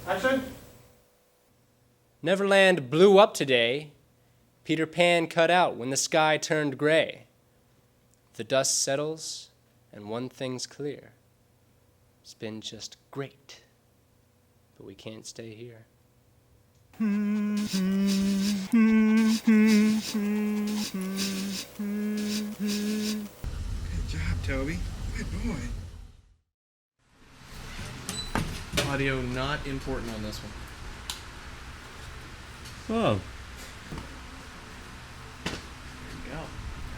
Action! Neverland blew up today. Peter Pan cut out when the sky turned gray. The dust settles and one thing's clear. It's been just great, but we can't stay here. Good job, Toby. Good boy. Audio not important on this one. Whoa. There you go.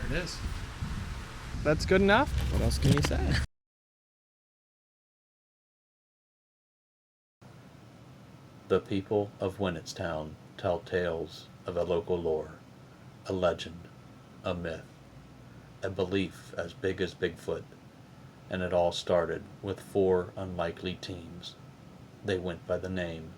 There it is. That's good enough? What else can you say? The people of Winnetstown tell tales of a local lore, a legend, a myth, a belief as big as Bigfoot, and it all started with 4 unlikely teens. They went by the name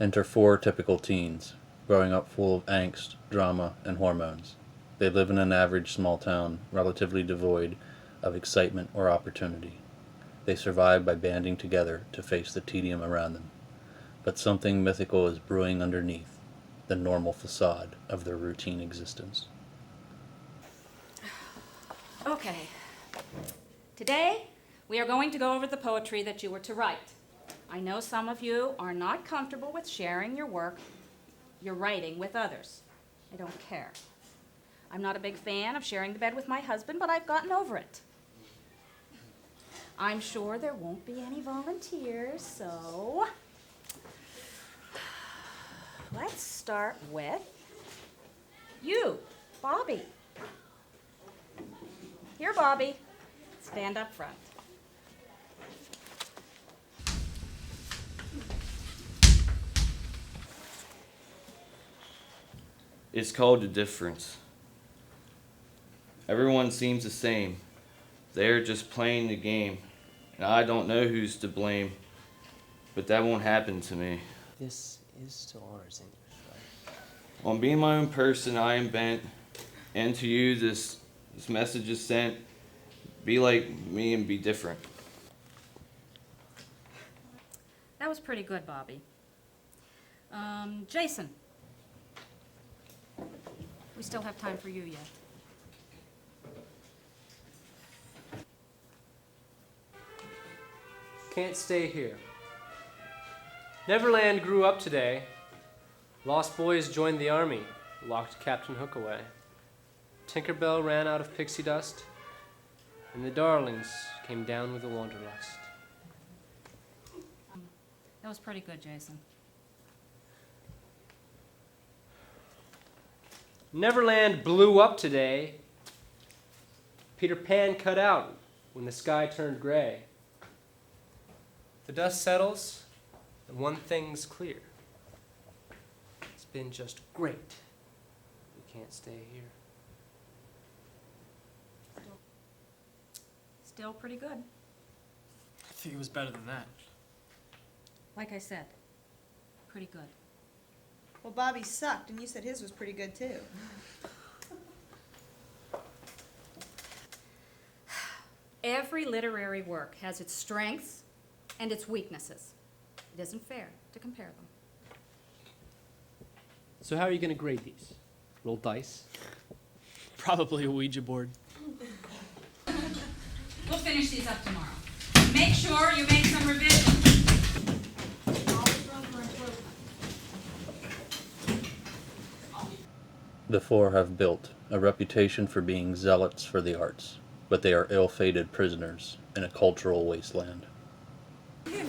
Enter 4 typical teens, growing up full of angst, drama, and hormones. They live in an average small town, relatively devoid of excitement or opportunity. They survive by banding together to face the tedium around them. But something mythical is brewing underneath the normal facade of their routine existence. Okay. Today, we are going to go over the poetry that you were to write. I know some of you are not comfortable with sharing your work, your writing, with others. I don't care. I'm not a big fan of sharing the bed with my husband, but I've gotten over it. I'm sure there won't be any volunteers, so let's start with you, Bobby. Here, Bobby. Stand up front. It's called a difference. Everyone seems the same. They're just playing the game. And I don't know who's to blame. But that won't happen to me. This is still honors English, right? On being my own person, I am bent. And to you, this message is sent. Be like me and be different. That was pretty good, Bobby. Jason. We still have time for you yet. Can't stay here. Neverland grew up today. Lost boys joined the army, locked Captain Hook away. Tinkerbell ran out of pixie dust, and the darlings came down with a wanderlust. That was pretty good, Jason. Neverland blew up today. Peter Pan cut out when the sky turned gray. The dust settles, and one thing's clear. It's been just great. We can't stay here. Still pretty good. I think it was better than that. Like I said, pretty good. Well, Bobby sucked, and you said his was pretty good, too. Every literary work has its strengths and its weaknesses. It isn't fair to compare them. So how are you going to grade these? Roll dice? Probably a Ouija board. We'll finish these up tomorrow. Make sure you make some revisions. The 4 have built a reputation for being zealots for the arts, but they are ill-fated prisoners in a cultural wasteland. Can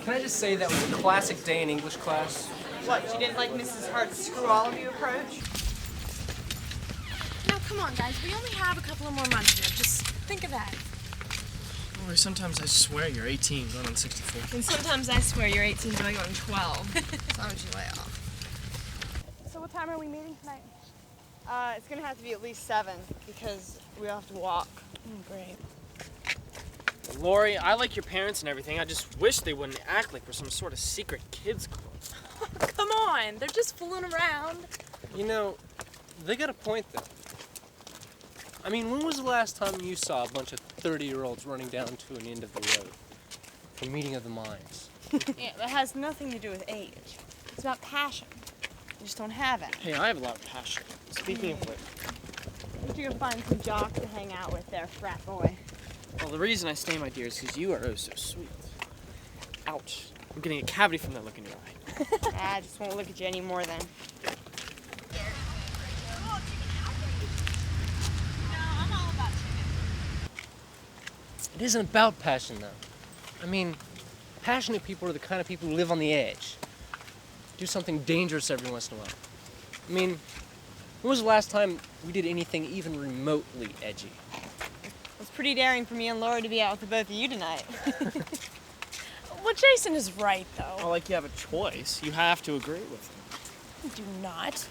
I just say that was a classic day in English class? What, you didn't like Mrs. Hart's screw all of you approach? Now, come on, guys. We only have a couple of more months here. Just think of that. Or sometimes I swear you're 18 going on 64. And sometimes I swear you're 18 going on 12. As long as you lay off. So what time are we meeting tonight? It's going to have to be at least 7, because we have to walk. Great. Lori, I like your parents and everything. I just wish they wouldn't act like we're some sort of secret kids club. Come on. They're just fooling around. You know, they got a point, though. I mean, when was the last time you saw a bunch of 30-year-olds running down to an end of the road? A meeting of the minds. Yeah, that has nothing to do with age. It's about passion. You just don't have it. Hey, I have a lot of passion. Speaking of which, But you're gonna find some jock to hang out with there, frat boy. well, the reason I stay, my dear, is because you are oh so sweet. Ouch. I'm getting a cavity from that look in your eye. I just won't look at you anymore then. It isn't about passion, though. I mean, passionate people are the kind of people who live on the edge. Do something dangerous every once in a while. I mean, when was the last time we did anything even remotely edgy? It's pretty daring for me and Laura to be out with the both of you tonight. Well, Jason is right, though. Well, like you have a choice. You have to agree with him. You do not.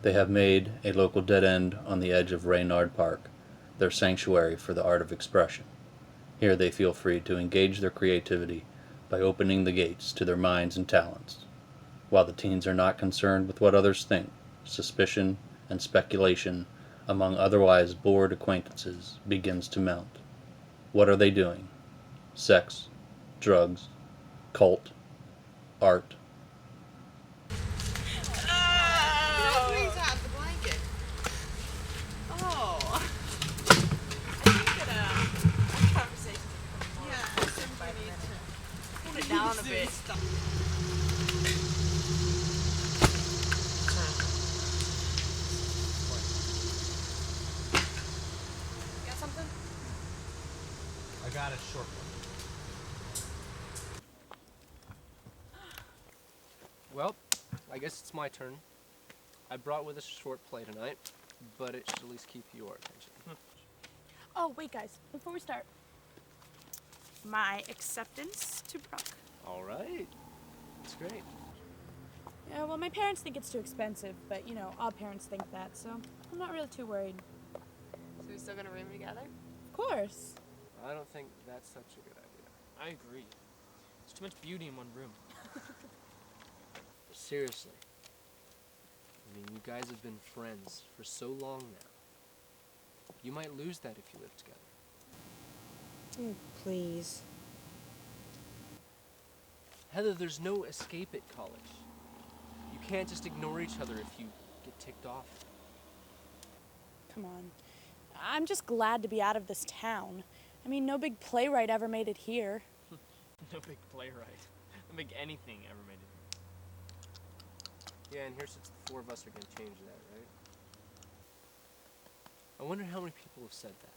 They have made a local dead end on the edge of Reynard Park their sanctuary for the art of expression. Here they feel free to engage their creativity by opening the gates to their minds and talents. While the teens are not concerned with what others think, suspicion and speculation among otherwise bored acquaintances begins to mount. What are they doing? Sex, drugs, cult, art. Please have the blanket. Oh. Conversation. Yeah, somebody needs to pull it down a bit. Got something? I got a short one. Well, I guess it's my turn. I brought with us a short play tonight, but it should at least keep your attention. Oh, wait, guys. Before we start, my acceptance to Brooke. All right. That's great. Yeah, well, my parents think it's too expensive, but, you know, all parents think that, so I'm not really too worried. So we still gonna room together? Of course. I don't think that's such a good idea. I agree. There's too much beauty in one room. But seriously. I mean, you guys have been friends for so long now. You might lose that if you live together. Oh, please. Heather, there's no escape at college. You can't just ignore each other if you get ticked off. Come on. I'm just glad to be out of this town. I mean, no big playwright ever made it here. No big playwright. No big anything ever made it. Yeah, and here's since the four of us are going to change that, right? I wonder how many people have said that.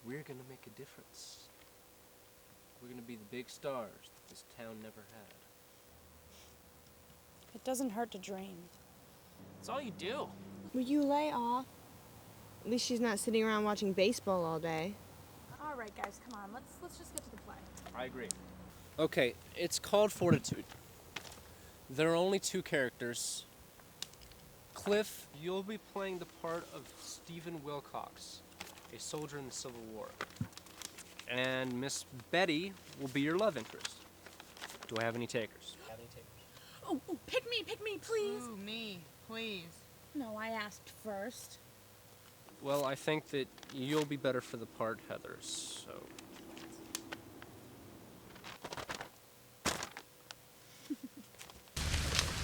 We're going to make a difference. We're going to be the big stars that this town never had. It doesn't hurt to dream. It's all you do. Will you lay off? At least she's not sitting around watching baseball all day. All right, guys, come on. Let's just get to the play. I agree. Okay, it's called Fortitude. There are only two characters. Cliff, you'll be playing the part of Stephen Wilcox, a soldier in the Civil War. And Miss Betty will be your love interest. Do I have any takers? Oh, pick me, please. Ooh, me, please. No, I asked first. Well, I think that you'll be better for the part, Heather, so...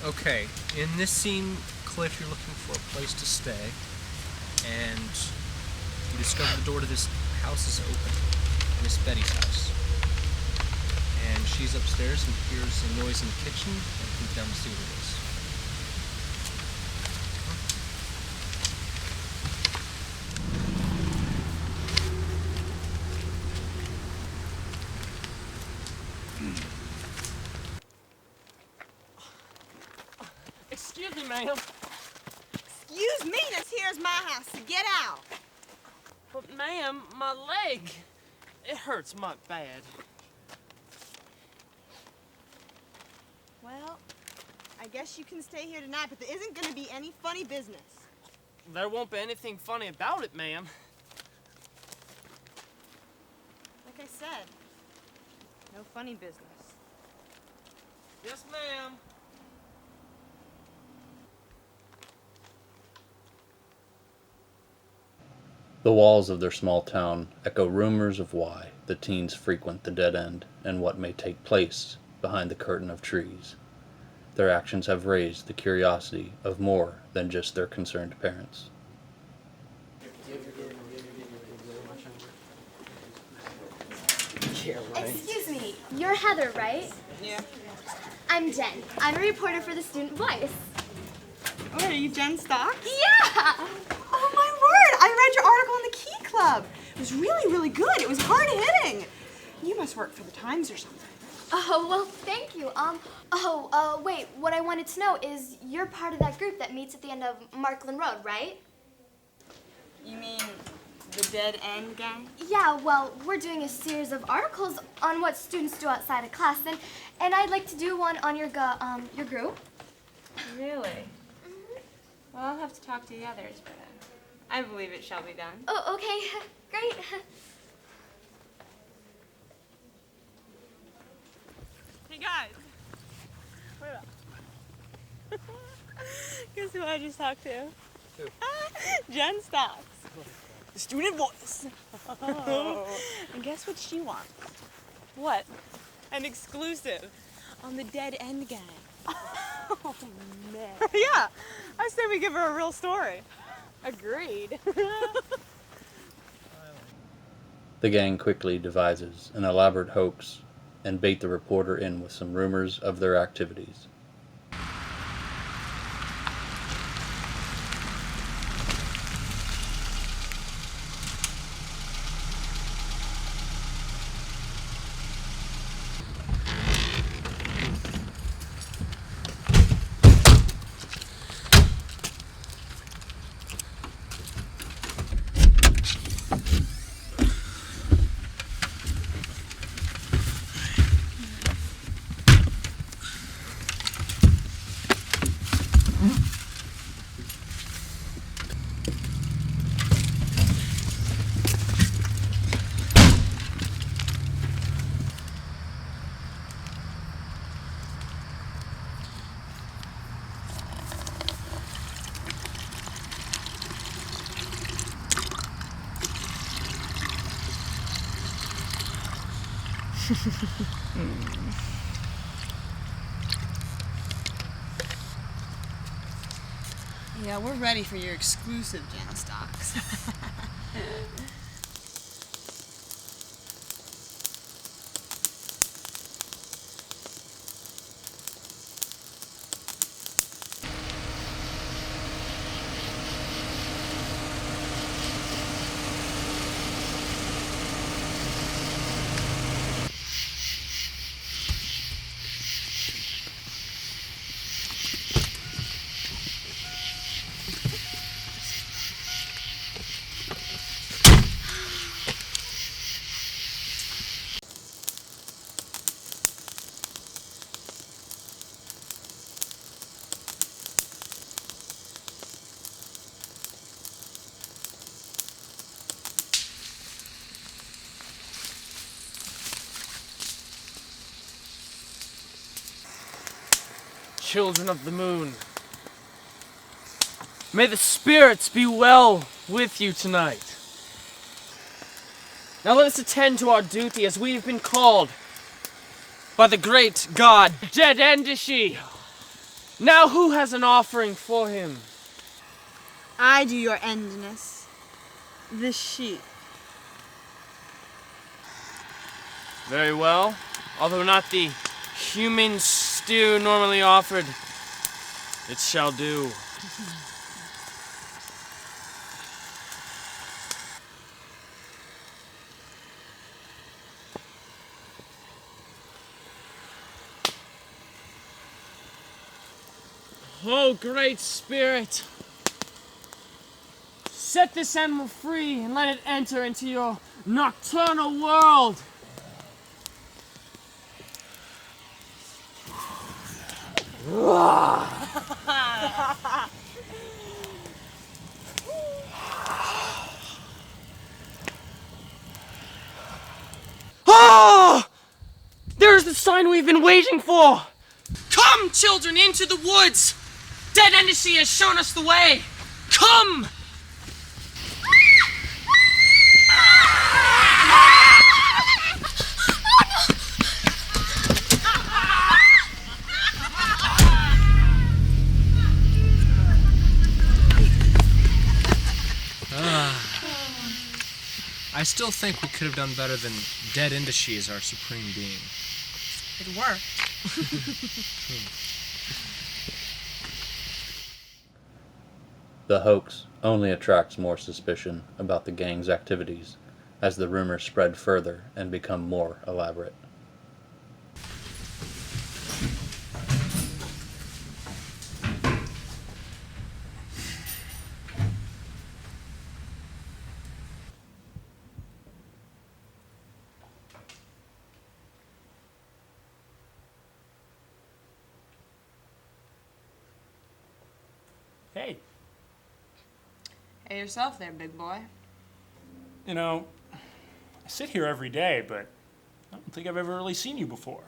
Okay, in this scene, Cliff, you're looking for a place to stay, and you discover the door to this house is open, Miss Betty's house. And she's upstairs and hears a noise in the kitchen, and comes down to see what it is. Excuse me, ma'am. Excuse me, this here's my house, so get out. But, ma'am, my leg. It hurts my bad. Well, I guess you can stay here tonight, but there isn't gonna be any funny business. There won't be anything funny about it, ma'am. Like I said, no funny business. Yes, ma'am. The walls of their small town echo rumors of why the teens frequent the dead end and what may take place behind the curtain of trees. Their actions have raised the curiosity of more than just their concerned parents. Excuse me, you're Heather, right? Yeah. I'm Jen. I'm a reporter for the Student Voice. Oh, are you Jen Stocks? Yeah! Oh my word! I read your article in the Key Club. It was really, really good. It was hard hitting. You must work for the Times or something. Oh, well, thank you. Wait, what I wanted to know is you're part of that group that meets at the end of Markland Road, right? You mean the Dead End gang? Yeah, well, we're doing a series of articles on what students do outside of class, and I'd like to do one on your group. Really? Well, I'll have to talk to the others, but I believe it shall be done. Oh, okay, great. Hey guys! Wait up. Guess who I just talked to? Who? Jen Stocks. The Student Voice. Oh. And guess what she wants? What? An exclusive on the Dead End gang. Oh, man. Yeah, I say we give her a real story. Agreed. The gang quickly devises an elaborate hoax and bait the reporter in with some rumors of their activities. Yeah, we're ready for your exclusive, Jen Stocks. Children of the moon, may the spirits be well with you tonight. Now let us attend to our duty as we have been called by the great god Dead Endishi. Now who has an offering for him? I do your endness. The sheep. Very well, although not the human stew normally offered, it shall do. Oh, great spirit, set this animal free and let it enter into your nocturnal world. Ah! There's the sign we've been waiting for! Come, children, into the woods! Dead Endishi has shown us the way! Come! I still think we could have done better than dead Indishi as our supreme being. It worked. The hoax only attracts more suspicion about the gang's activities as the rumors spread further and become more elaborate. Hey. Hey yourself there, big boy. You know, I sit here every day, but I don't think I've ever really seen you before.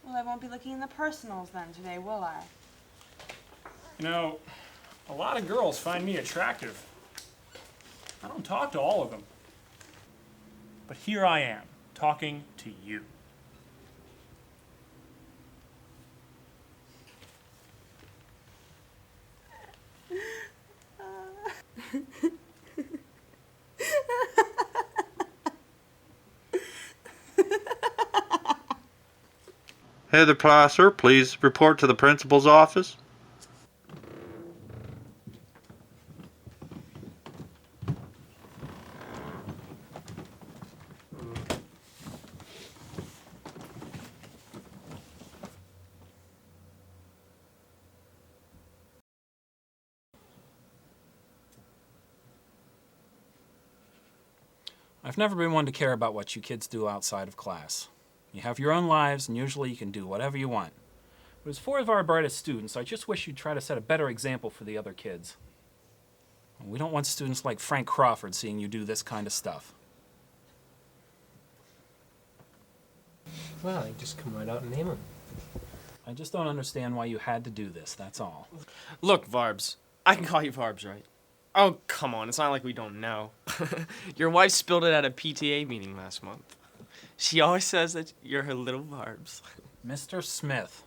Well, I won't be looking in the personals then today, will I? You know, a lot of girls find me attractive. I don't talk to all of them. But here I am, talking to you. Heather Placer, please report to the principal's office. I've never been one to care about what you kids do outside of class. You have your own lives, and usually you can do whatever you want. But as four of our brightest students, I just wish you'd try to set a better example for the other kids. We don't want students like Frank Crawford seeing you do this kind of stuff. Well, you just come right out and name him. I just don't understand why you had to do this, that's all. Look, Varbs. I can call you Varbs, right? Oh, come on. It's not like we don't know. Your wife spilled it at a PTA meeting last month. She always says that you're her little Varbs. Mr. Smith.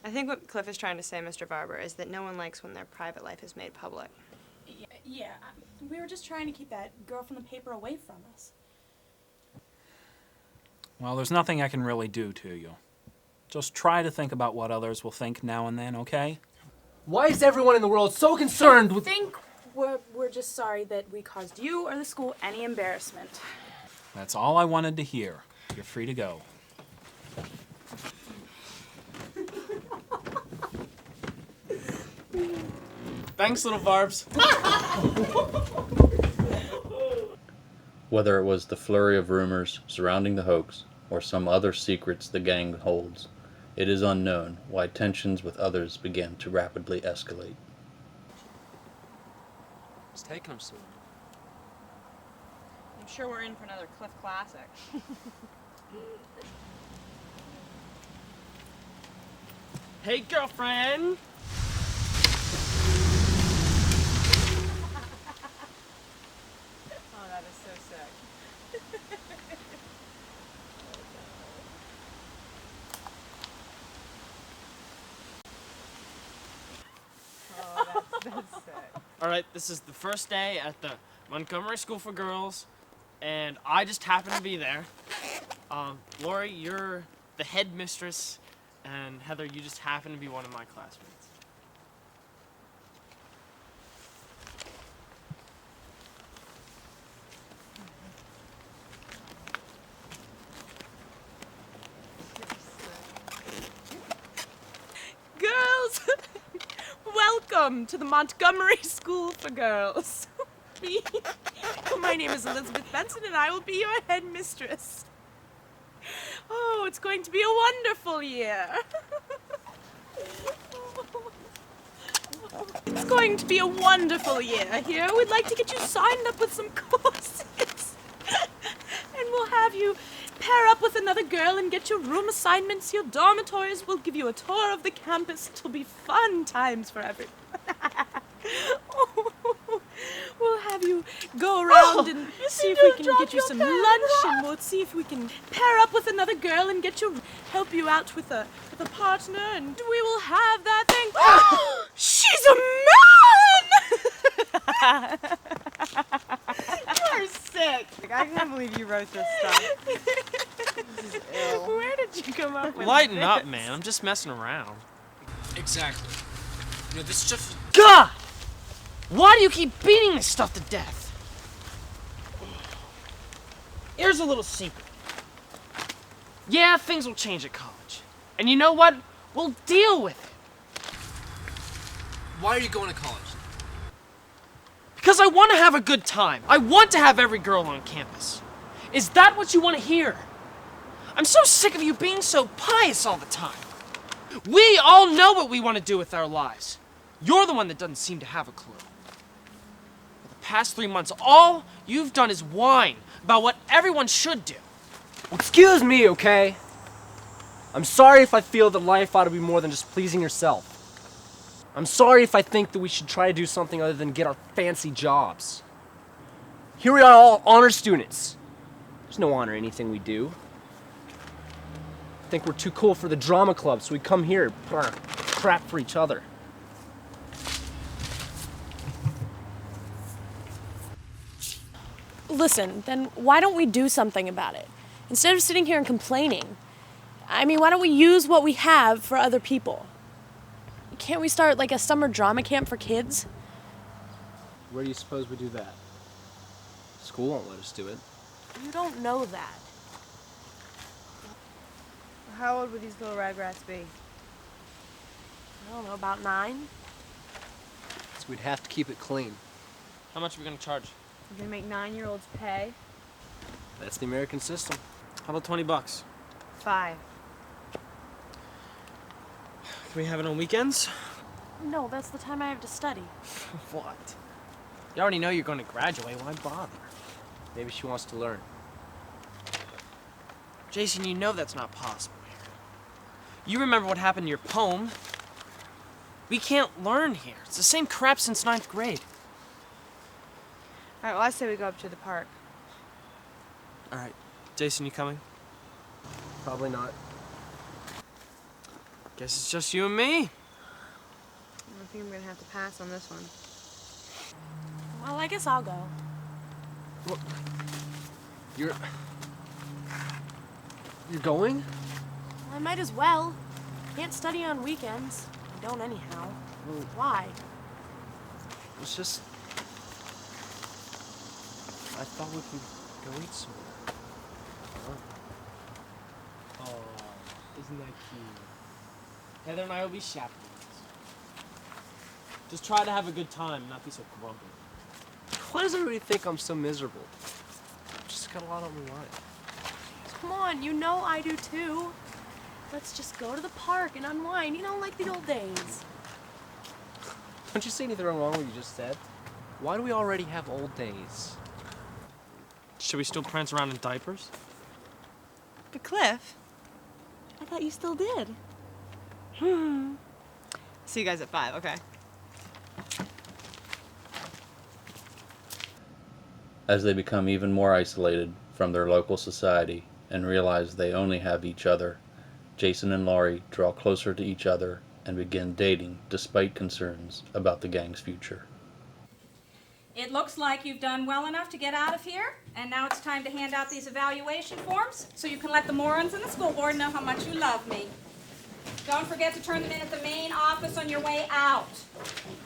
I think what Cliff is trying to say, Mr. Barber, is that no one likes when their private life is made public. Yeah, we were just trying to keep that girl from the paper away from us. Well, there's nothing I can really do to you. Just try to think about what others will think now and then, okay? Why is everyone in the world so concerned with... I think we're just sorry that we caused you or the school any embarrassment. That's all I wanted to hear. You're free to go. Thanks, little Varbs. Whether it was the flurry of rumors surrounding the hoax or some other secrets the gang holds, it is unknown why tensions with others began to rapidly escalate. It's taking him so long. I'm sure we're in for another Cliff classic. Hey, girlfriend. Oh, that is so sick. Oh, that's sick. All right, this is the first day at the Montgomery School for Girls, and I just happen to be there. Lori, you're the headmistress, and Heather, you just happen to be one of my classmates. Girls, welcome to the Montgomery School for Girls. My name is Elizabeth Benson, and I will be your headmistress. Oh, it's going to be a wonderful year. It's going to be a wonderful year here. We'd like to get you signed up with some courses. And we'll have you pair up with another girl and get your room assignments, your dormitories. We'll give you a tour of the campus. It'll be fun times for everyone. We'll have you go around and see if we can get you some lunch, and we'll see if we can pair up with another girl and help you out with a partner, and we will have that thing. She's a man! fantastic. I can't believe you wrote this stuff. This is ill. Where did you come up with Lighten this? up, man. I'm just messing around. Exactly. You know, this stuff. God! Why do you keep beating this stuff to death? Here's a little secret. Yeah, things will change at college. And you know what? We'll deal with it. Why are you going to college? Because I want to have a good time. I want to have every girl on campus. Is that what you want to hear? I'm so sick of you being so pious all the time. We all know what we want to do with our lives. You're the one that doesn't seem to have a clue. For the past 3 months, all you've done is whine about what everyone should do. Excuse me, okay? I'm sorry if I feel that life ought to be more than just pleasing yourself. I'm sorry if I think that we should try to do something other than get our fancy jobs. Here we are, all honor students. There's no honor in anything we do. I think we're too cool for the drama club, so we come here and put our crap for each other. Listen, then why don't we do something about it? Instead of sitting here and complaining. I mean, why don't we use what we have for other people? Can't we start like a summer drama camp for kids? Where do you suppose we do that? School won't let us do it. You don't know that. How old would these little ragrats be? I don't know, about 9? So we'd have to keep it clean. How much are we going to charge? You're gonna make 9-year-olds pay? That's the American system. How about $20? 5. Can we have it on weekends? No, that's the time I have to study. What? You already know you're going to graduate. Why bother? Maybe she wants to learn. Jason, you know that's not possible here. You remember what happened to your poem. We can't learn here. It's the same crap since 9th grade. Alright, well, I say we go up to the park. All right. Jason, you coming? Probably not. Guess it's just you and me. I think I'm gonna have to pass on this one. Well, I guess I'll go. What? You're going? I might as well. Can't study on weekends. I don't anyhow. Well, Why? it's just... I thought we could go eat somewhere. Oh, isn't that cute? Heather and I will be chaperones. Just try to have a good time and not be so grumpy. Why does everybody think I'm so miserable? I've just got a lot on my mind. Come on, you know I do too. Let's just go to the park and unwind, you know, like the old days. Don't you see anything wrong with what you just said? Why do we already have old days? Should we still prance around in diapers? But Cliff, I thought you still did. See you guys at 5, okay? As they become even more isolated from their local society and realize they only have each other, Jason and Laurie draw closer to each other and begin dating despite concerns about the gang's future. It looks like you've done well enough to get out of here, and now it's time to hand out these evaluation forms so you can let the morons and the school board know how much you love me. Don't forget to turn them in at the main office on your way out.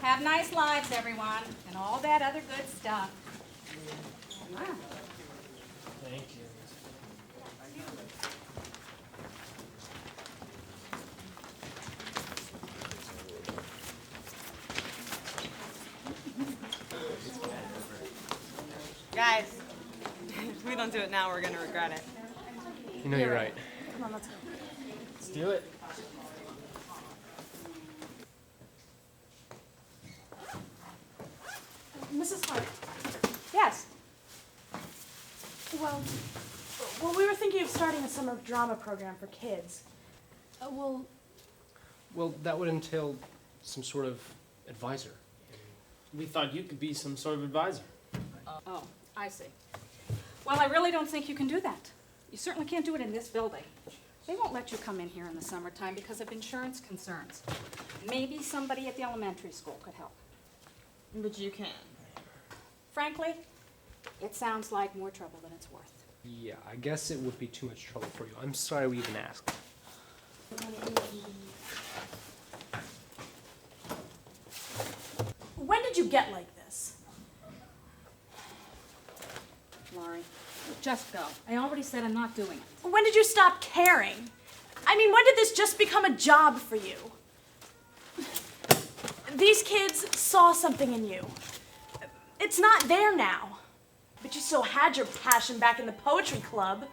Have nice lives, everyone, and all that other good stuff. Wow. Thank you. Guys, if we don't do it now, we're gonna regret it. You know you're right. Come on, let's go. Let's do it. Mrs. Hart. Yes. Well, we were thinking of starting a summer drama program for kids. Well, Well, that would entail some sort of advisor. We thought you could be some sort of advisor. Oh, I see. Well, I really don't think you can do that. You certainly can't do it in this building. They won't let you come in here in the summertime because of insurance concerns. Maybe somebody at the elementary school could help. But you can. Frankly, It sounds like more trouble than it's worth. Yeah, I guess it would be too much trouble for you. I'm sorry we even asked. When did you get like this? Laurie, just go. I already said I'm not doing it. When did you stop caring? I mean, when did this just become a job for you? These kids saw something in you. It's not there now. But you still had your passion back in the poetry club.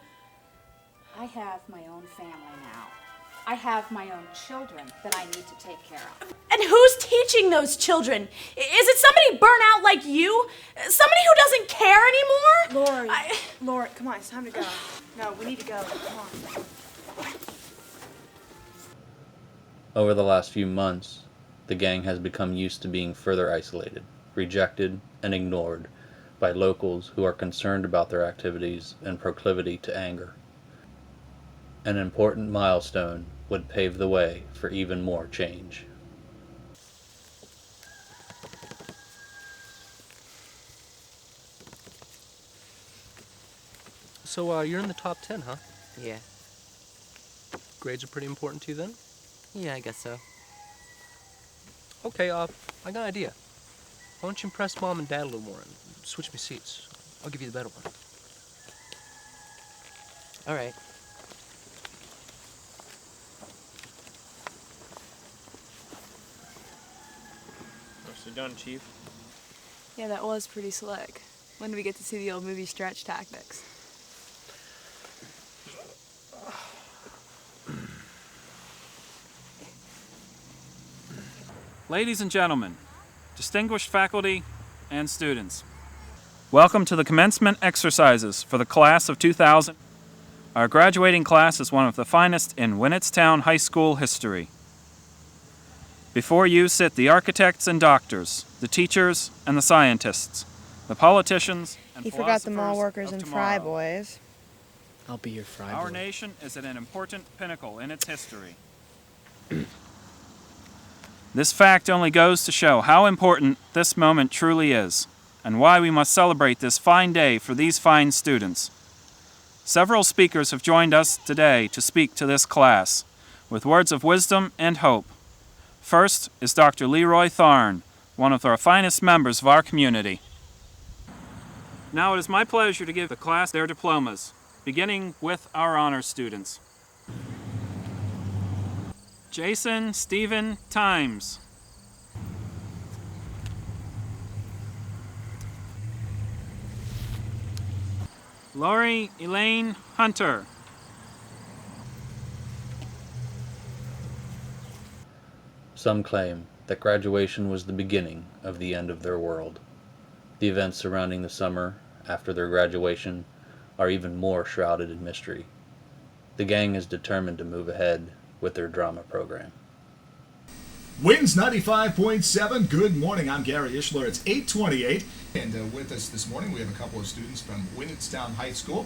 I have my own family now. I have my own children that I need to take care of. And who's teaching those children? Is it somebody burnt out like you? Somebody who doesn't care anymore? Lori, Lori, come on, it's time to go. No, we need to go. Come on. Over the last few months, the gang has become used to being further isolated, rejected, and ignored by locals who are concerned about their activities and proclivity to anger. An important milestone would pave the way for even more change. So, you're in the top 10, huh? Yeah. Grades are pretty important to you then? Yeah, I guess so. Okay, I got an idea. Why don't you impress Mom and Dad a little more and switch me seats? I'll give you the better one. All right. Nicely done, Chief. Yeah, that was pretty slick. When do we get to see the old movie stretch tactics? Ladies and gentlemen, distinguished faculty and students, welcome to the commencement exercises for the class of 2000. Our graduating class is one of the finest in Winnetstown High School history. Before you sit the architects and doctors, the teachers and the scientists, the politicians and He forgot the philosophers mall workers of and tomorrow. fry boys. I'll be your fry Our boy. nation is at an important pinnacle in its history. This fact only goes to show how important this moment truly is, and why we must celebrate this fine day for these fine students. Several speakers have joined us today to speak to this class, with words of wisdom and hope. First is Dr. Leroy Tharn, one of our finest members of our community. Now it is my pleasure to give the class their diplomas, beginning with our honor students. Jason Stephen Times. Lori Elaine Hunter. Some claim that graduation was the beginning of the end of their world. The events surrounding the summer after their graduation are even more shrouded in mystery. The gang is determined to move ahead with their drama program. Winds 95.7. Good morning. I'm Gary Ishler. It's 8:28. And with us this morning, we have a couple of students from Winnetstown High School.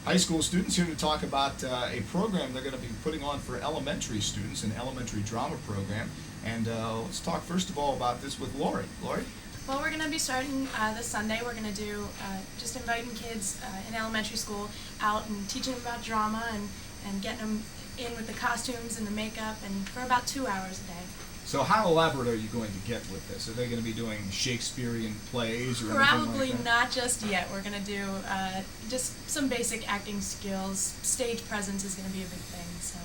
High school students here to talk about a program they're going to be putting on for elementary students, an elementary drama program. And let's talk first of all about this with Lori. Lori? Well, we're going to be starting this Sunday. We're going to do just inviting kids in elementary school out and teaching them about drama and getting them in with the costumes and the makeup, and for about 2 hours a day. So how elaborate are you going to get with this? Are they going to be doing Shakespearean plays or anything Probably like that? not just yet. We're going to do just some basic acting skills. Stage presence is going to be a big thing. So.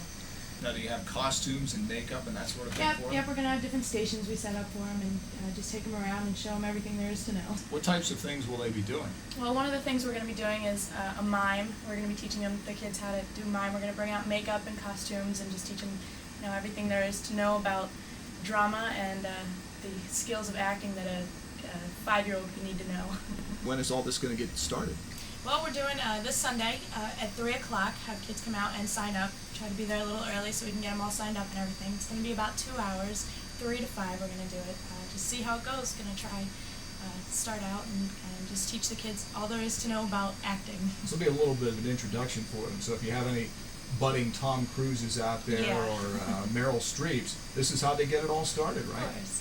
Now, do you have costumes and makeup and that sort of thing for them? Yep, we're going to have different stations we set up for them and just take them around and show them everything there is to know. What types of things will they be doing? Well, one of the things we're going to be doing is a mime. We're going to be teaching the kids how to do mime. We're going to bring out makeup and costumes and just teach them, everything there is to know about drama and the skills of acting that a 5-year-old would need to know. When is all this going to get started? Well, we're doing this Sunday at 3 o'clock. Have kids come out and sign up. Try to be there a little early so we can get them all signed up and everything. It's going to be about 2 hours, 3 to 5 we're going to do it. Just see how it goes. Going to try start out and just teach the kids all there is to know about acting. This will be a little bit of an introduction for them. So if you have any budding Tom Cruises out there or Meryl Streeps, this is how they get it all started, right? Of course.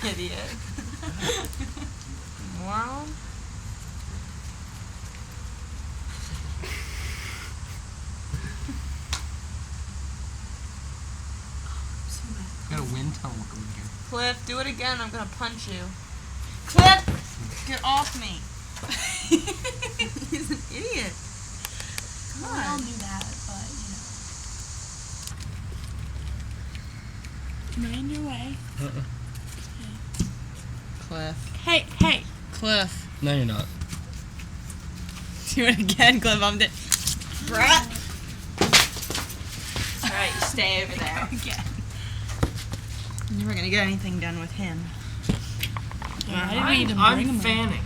Idiot. Moron. Got a wind tunnel over here. Cliff, do it again. I'm gonna punch you. Cliff, get off me. He's an idiot. Well, we all knew that, but Mind your way. Cliff. Hey. Cliff. No, you're not. Do it again, Cliff. I'm dead. Brat. Alright, you stay over there. Again. You're never gonna get anything done with him. Why did we even bring him? I'm fanning.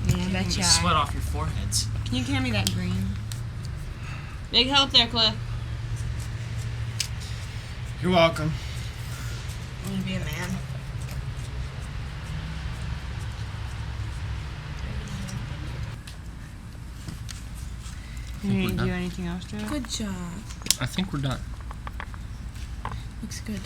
Yeah, I You bet can you get sweat are. off your foreheads. Can you hand me that green? Big help there, Cliff. You're welcome. I'm gonna be a man. You didn't do anything else to it? Good job. I think we're done. Looks good.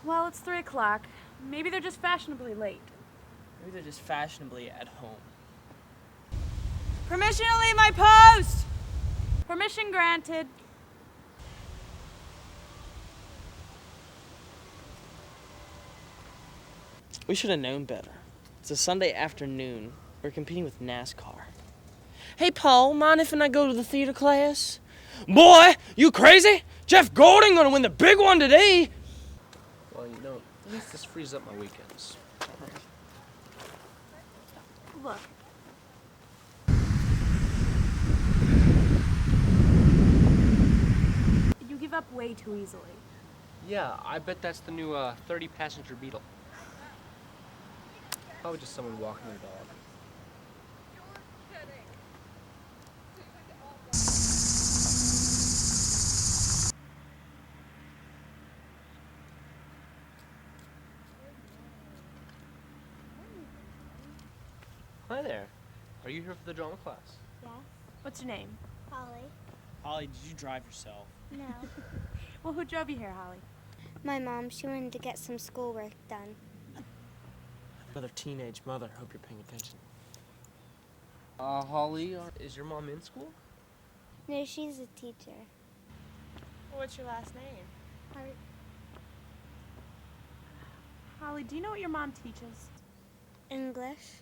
Well, it's 3 o'clock. Maybe they're just fashionably late. Maybe they're just fashionably at home. Permission to leave my post! Permission granted. We should have known better. It's a Sunday afternoon. We're competing with NASCAR. Hey, Paul, mind if I go to the theater class? Boy, you crazy? Jeff Golding gonna win the big one today. Well, at least this frees up my weekends. Look. You give up way too easily. Yeah, I bet that's the new 30-passenger Beetle. Probably just someone walking their dog. Hi there. Are you here for the drama class? Yeah. What's your name? Holly. Holly, did you drive yourself? No. Well, who drove you here, Holly? My mom, she wanted to get some schoolwork done. Another teenage mother. Hope you're paying attention. Holly, is your mom in school? No, she's a teacher. What's your last name? Holly, do you know what your mom teaches? English.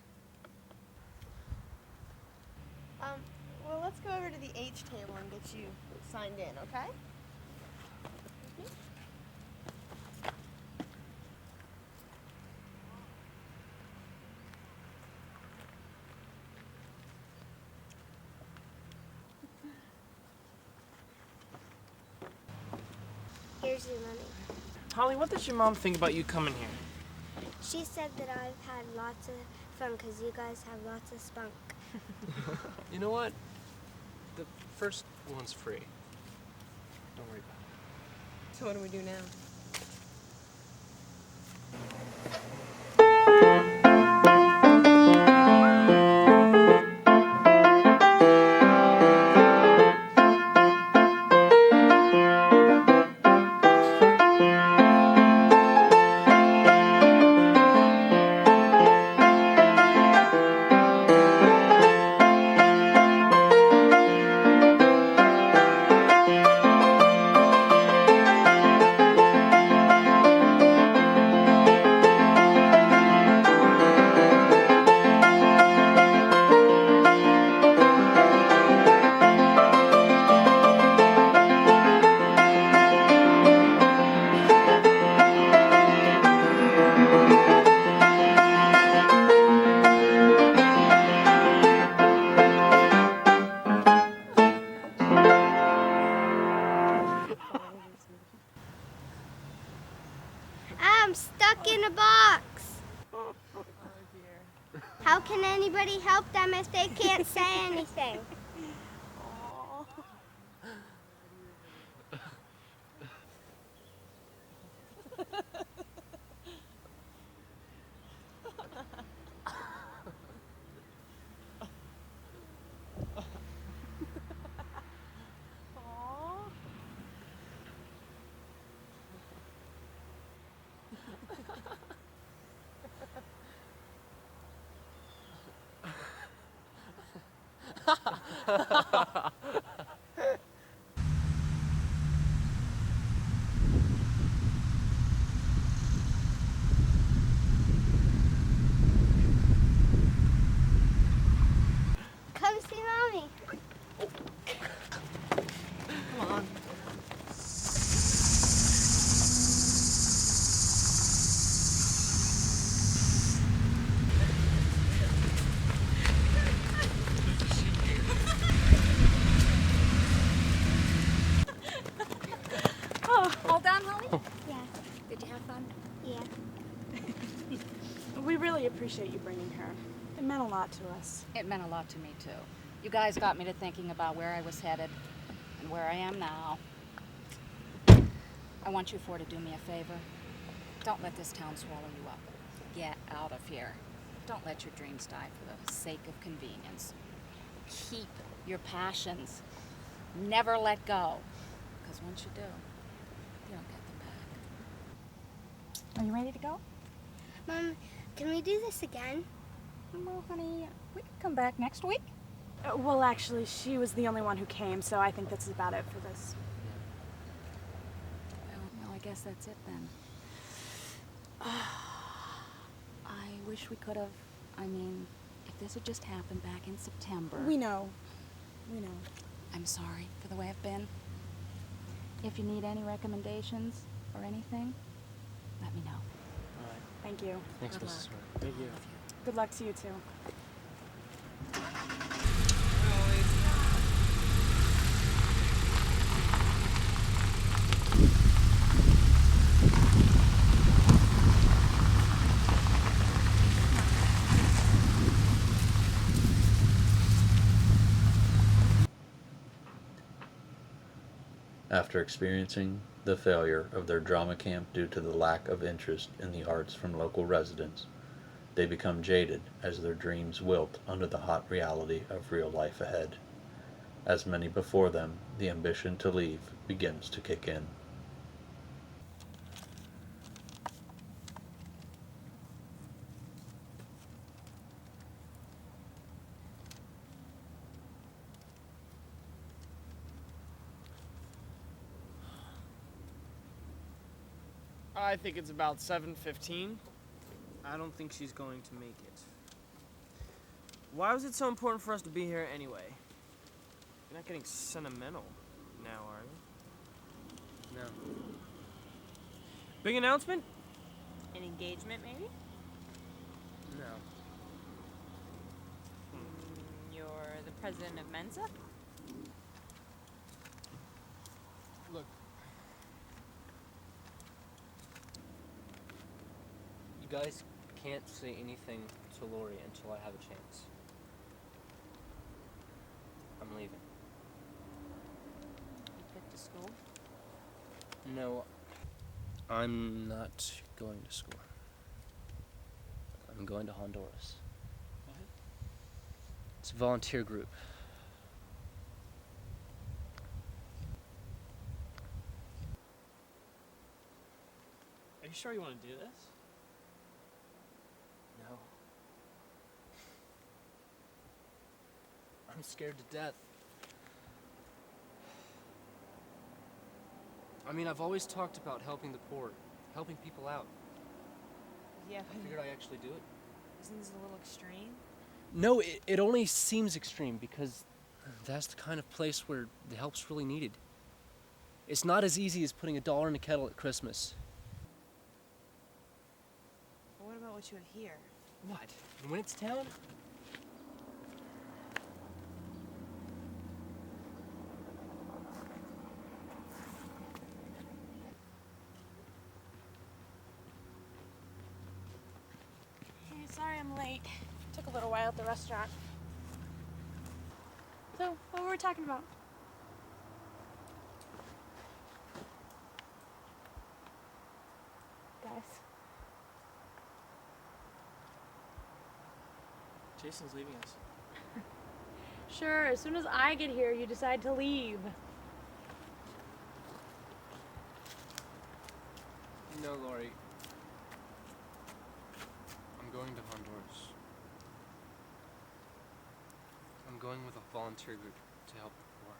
Well, let's go over to the H table and get you signed in, okay? Here's your money. Holly, what does your mom think about you coming here? She said that I've had lots of fun because you guys have lots of spunk. You know what? The first one's free. Don't worry about it. So what do we do now? I'm stuck in a box. How can anybody help them if they can't say anything? Come see Mommy. Come on. All done, Holly? Yeah. Did you have fun? Yeah. We really appreciate you bringing her. It meant a lot to us. It meant a lot to me, too. You guys got me to thinking about where I was headed and where I am now. I want you four to do me a favor. Don't let this town swallow you up. Get out of here. Don't let your dreams die for the sake of convenience. Keep your passions. Never let go. Because once you do, you don't get them back. Are you ready to go? Mom, can we do this again? Well, honey, we can come back next week. Well, actually, she was the only one who came, so I think this is about it for this. Well, I guess that's it then. I wish we could have. I mean, if this had just happened back in September. We know. We know. I'm sorry for the way I've been. If you need any recommendations or anything, let me know. All right. Thank you. Thanks, Good Mrs. luck. Hart. Thank you. Good luck to you, too. After experiencing the failure of their drama camp due to the lack of interest in the arts from local residents, they become jaded as their dreams wilt under the hot reality of real life ahead. As many before them, the ambition to leave begins to kick in. I think it's about 7:15. I don't think she's going to make it. Why was it so important for us to be here anyway? You're not getting sentimental now, are you? No. Big announcement? An engagement, maybe? No. You're the president of Mensa? Look. You guys can't say anything to Lori until I have a chance. I'm leaving. You picked a school? No, I'm not going to school. I'm going to Honduras. What? It's a volunteer group. Are you sure you want to do this? No. I'm scared to death. I mean, I've always talked about helping the poor, helping people out. Yeah, I figured I'd actually do it. isn't this a little extreme? No, it only seems extreme because that's the kind of place where the help's really needed. It's not as easy as putting $1 in a kettle at Christmas. But what about what you have here? What? In Winnetstown? I'm late. Took a little while at the restaurant. So, what were we talking about? Guys. Jason's leaving us. Sure, as soon as I get here, you decide to leave. No, Lori. I'm going to Honduras. I'm going with a volunteer group to help the poor.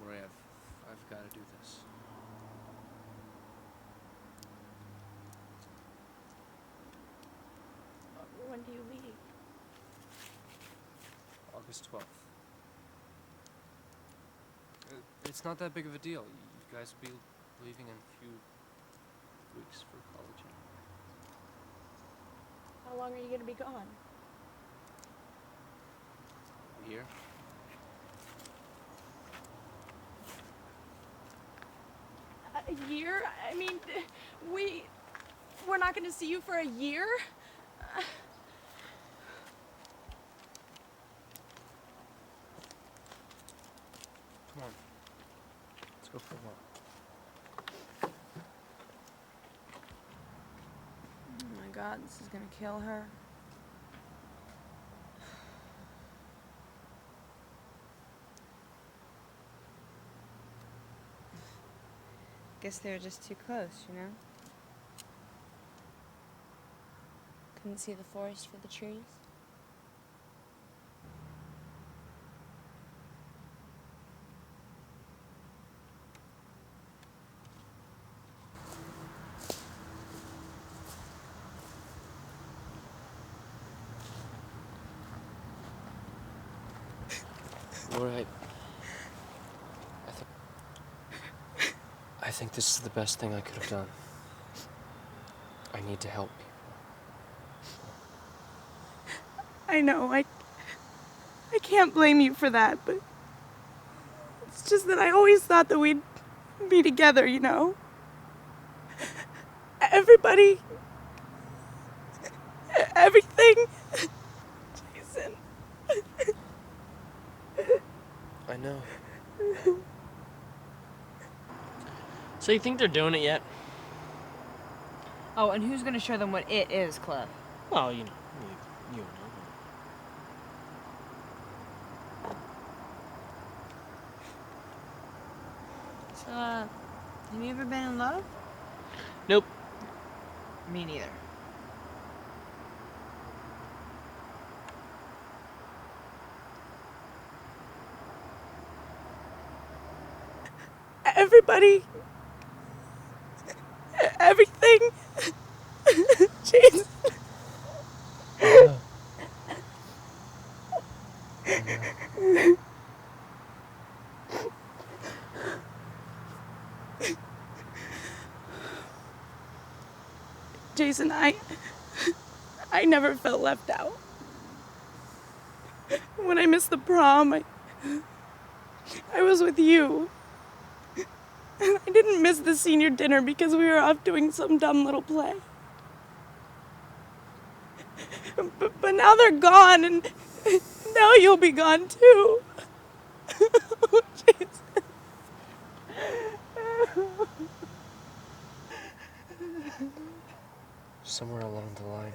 Lori, I've got to do this. When do you leave? August 12th. It's not that big of a deal. You guys will be leaving in a few weeks for college. How long are you gonna be gone? A year? A year? I mean, we're not gonna see you for a year? Come on. Let's go for a walk. Oh my god, this is gonna kill her. Guess they were just too close, you know? Couldn't see the forest for the trees? Lori, I think this is the best thing I could have done. I need to help people. I know, I can't blame you for that, but it's just that I always thought that we'd be together, you know? Everybody, everything. Jason. I know. So you think they're doing it yet? Oh, and who's gonna show them what it is, Cliff? Well, you know, you know. So, have you ever been in love? Nope. Me neither. Everybody, everything. Jason. Jason, I never felt left out. When I missed the prom, I was with you. And I didn't miss the senior dinner because we were off doing some dumb little play. But now they're gone, and now you'll be gone too. Oh, Jason. Somewhere along the line,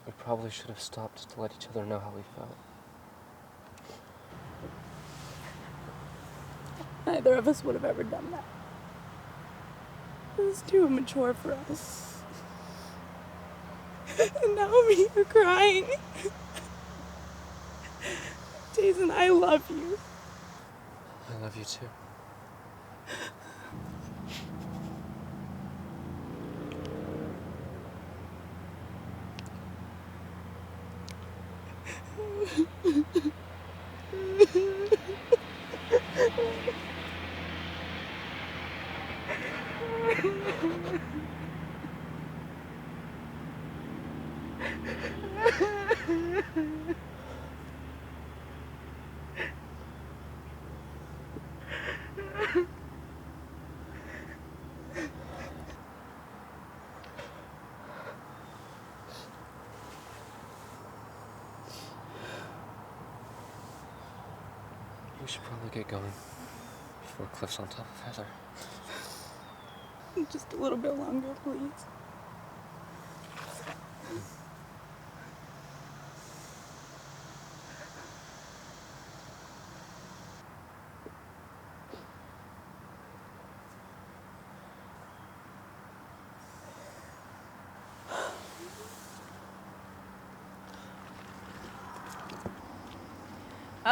we probably should have stopped to let each other know how we felt. Neither of us would have ever done that. It was too immature for us. And now I'm here crying. Jason, I love you. I love you too. should probably get going before Cliff's on top of Heather. Just a little bit longer, please.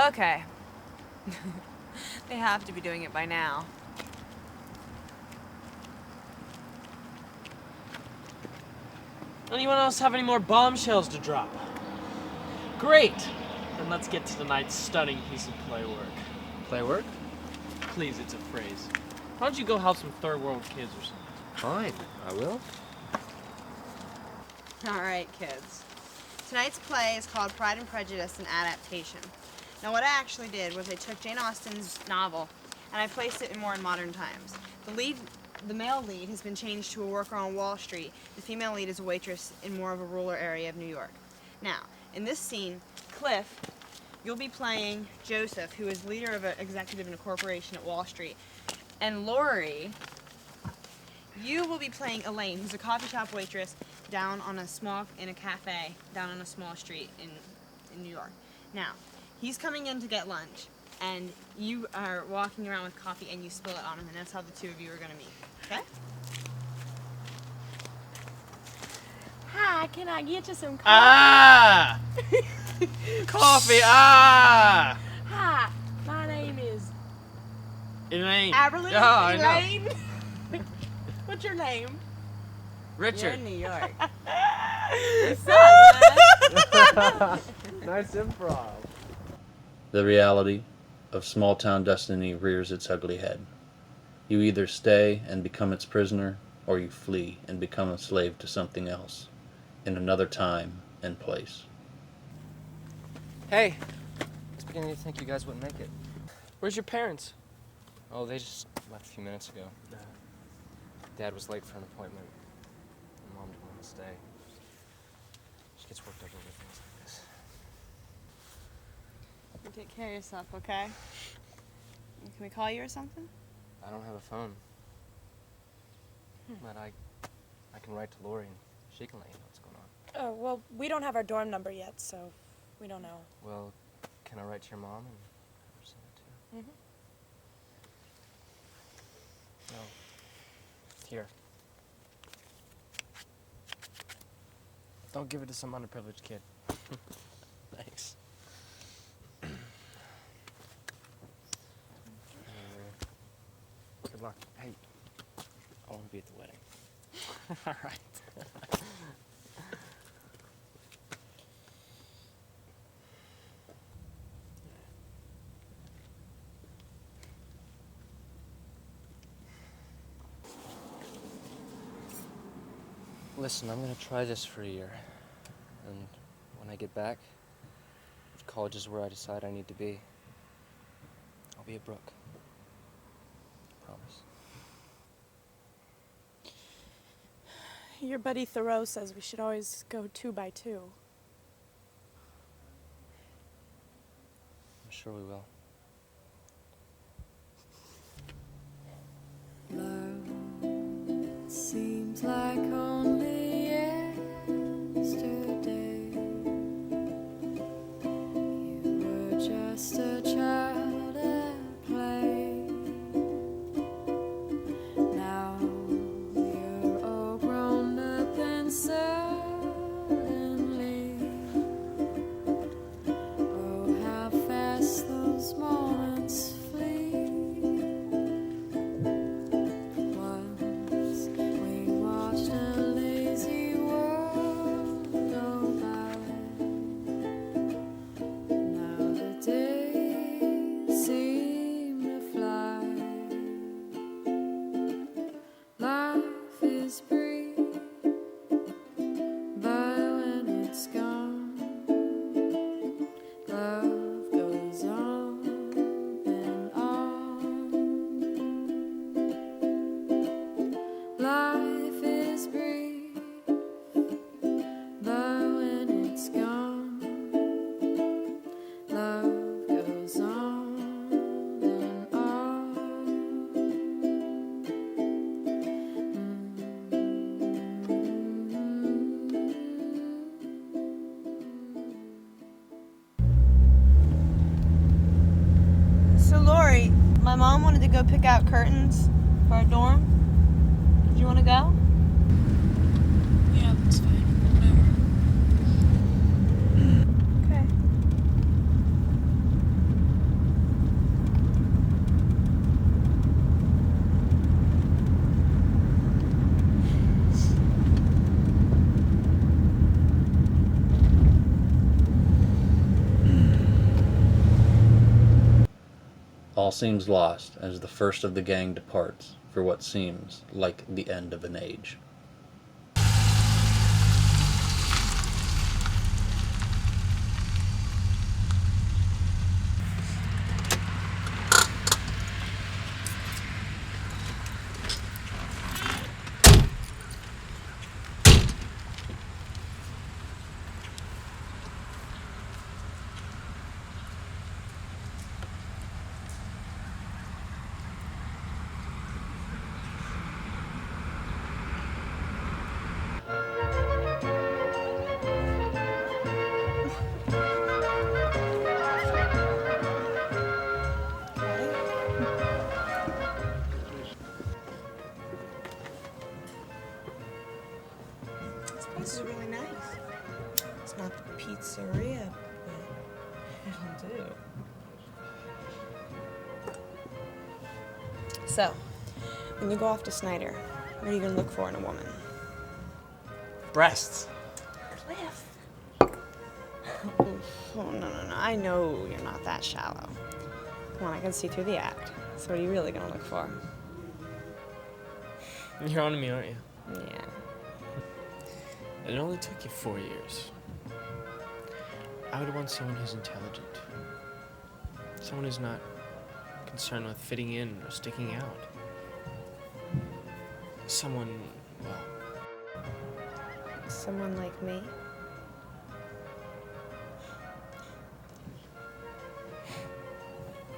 Okay. They have to be doing it by now. Anyone else have any more bombshells to drop? Great! Then let's get to tonight's stunning piece of play work. Play work? Please, it's a phrase. Why don't you go help some third world kids or something? Fine, I will. All right, kids. Tonight's play is called Pride and Prejudice and Adaptation. Now, what I actually did was I took Jane Austen's novel and I placed it in more in modern times. The male lead has been changed to a worker on Wall Street. The female lead is a waitress in more of a rural area of New York. Now, in this scene, Cliff, you'll be playing Joseph, who is leader of an executive in a corporation at Wall Street. And Lori, you will be playing Elaine, who's a coffee shop waitress in a cafe down on a small street in New York. Now, he's coming in to get lunch, and you are walking around with coffee and you spill it on him, and that's how the two of you are going to meet. Okay? Hi, can I get you some coffee? Ah! Coffee, ah! Hi, my name is Elaine. Aberlin. Yeah, I know. Elaine. What's your name? Richard. You're in New York. Nice improv. The reality of small town destiny rears its ugly head. You either stay and become its prisoner, or you flee and become a slave to something else, in another time and place. Hey, I was beginning to think you guys wouldn't make it. Where's your parents? Oh, they just left a few minutes ago. Dad was late for an appointment. And Mom didn't want to stay. She gets worked up over things like this. You take care of yourself, okay? Can we call you or something? I don't have a phone. But I can write to Lori and she can let you know what's going on. Oh, well, we don't have our dorm number yet, so we don't know. Well, can I write to your mom and have her send it to you? No. Here. Don't give it to some underprivileged kid. Thanks. Good luck. Hey, I want to be at the wedding. All right. Listen, I'm going to try this for a year. And when I get back, if college is where I decide I need to be, I'll be at Brooke. Promise. Your buddy Thoreau says we should always go 2 by 2. I'm sure we will. Seems like only yesterday you were just a child at play. Now you're all grown up and suddenly, oh, how fast those moments flee. Life is brief, but when it's gone, love goes on mom wanted to go pick out curtains for our dorm. Do you want to go? Yeah, that's fine. Whatever. Okay. All seems lost as the first of the gang departs for what seems like the end of an age. This place is really nice. It's not the pizzeria, but it'll do. So, when you go off to Snyder, what are you gonna look for in a woman? Breasts. Cliff. Oh, no. I know you're not that shallow. Come on, I can see through the act. So what are you really gonna look for? You're on to me, aren't you? Yeah. It only took you 4 years. I would want someone who's intelligent. Someone who's not concerned with fitting in or sticking out. Someone, well... Someone like me?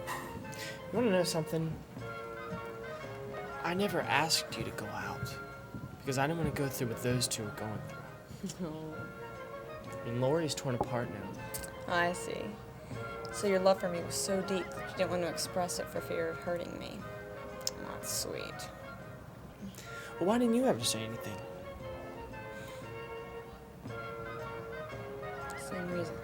You wanna know something? I never asked you to go out. Because I didn't want to go through what those two are going through. No. I mean, Lori's torn apart now. Oh, I see. So your love for me was so deep that you didn't want to express it for fear of hurting me. Oh, that's sweet. Well, why didn't you ever say anything? Same reason.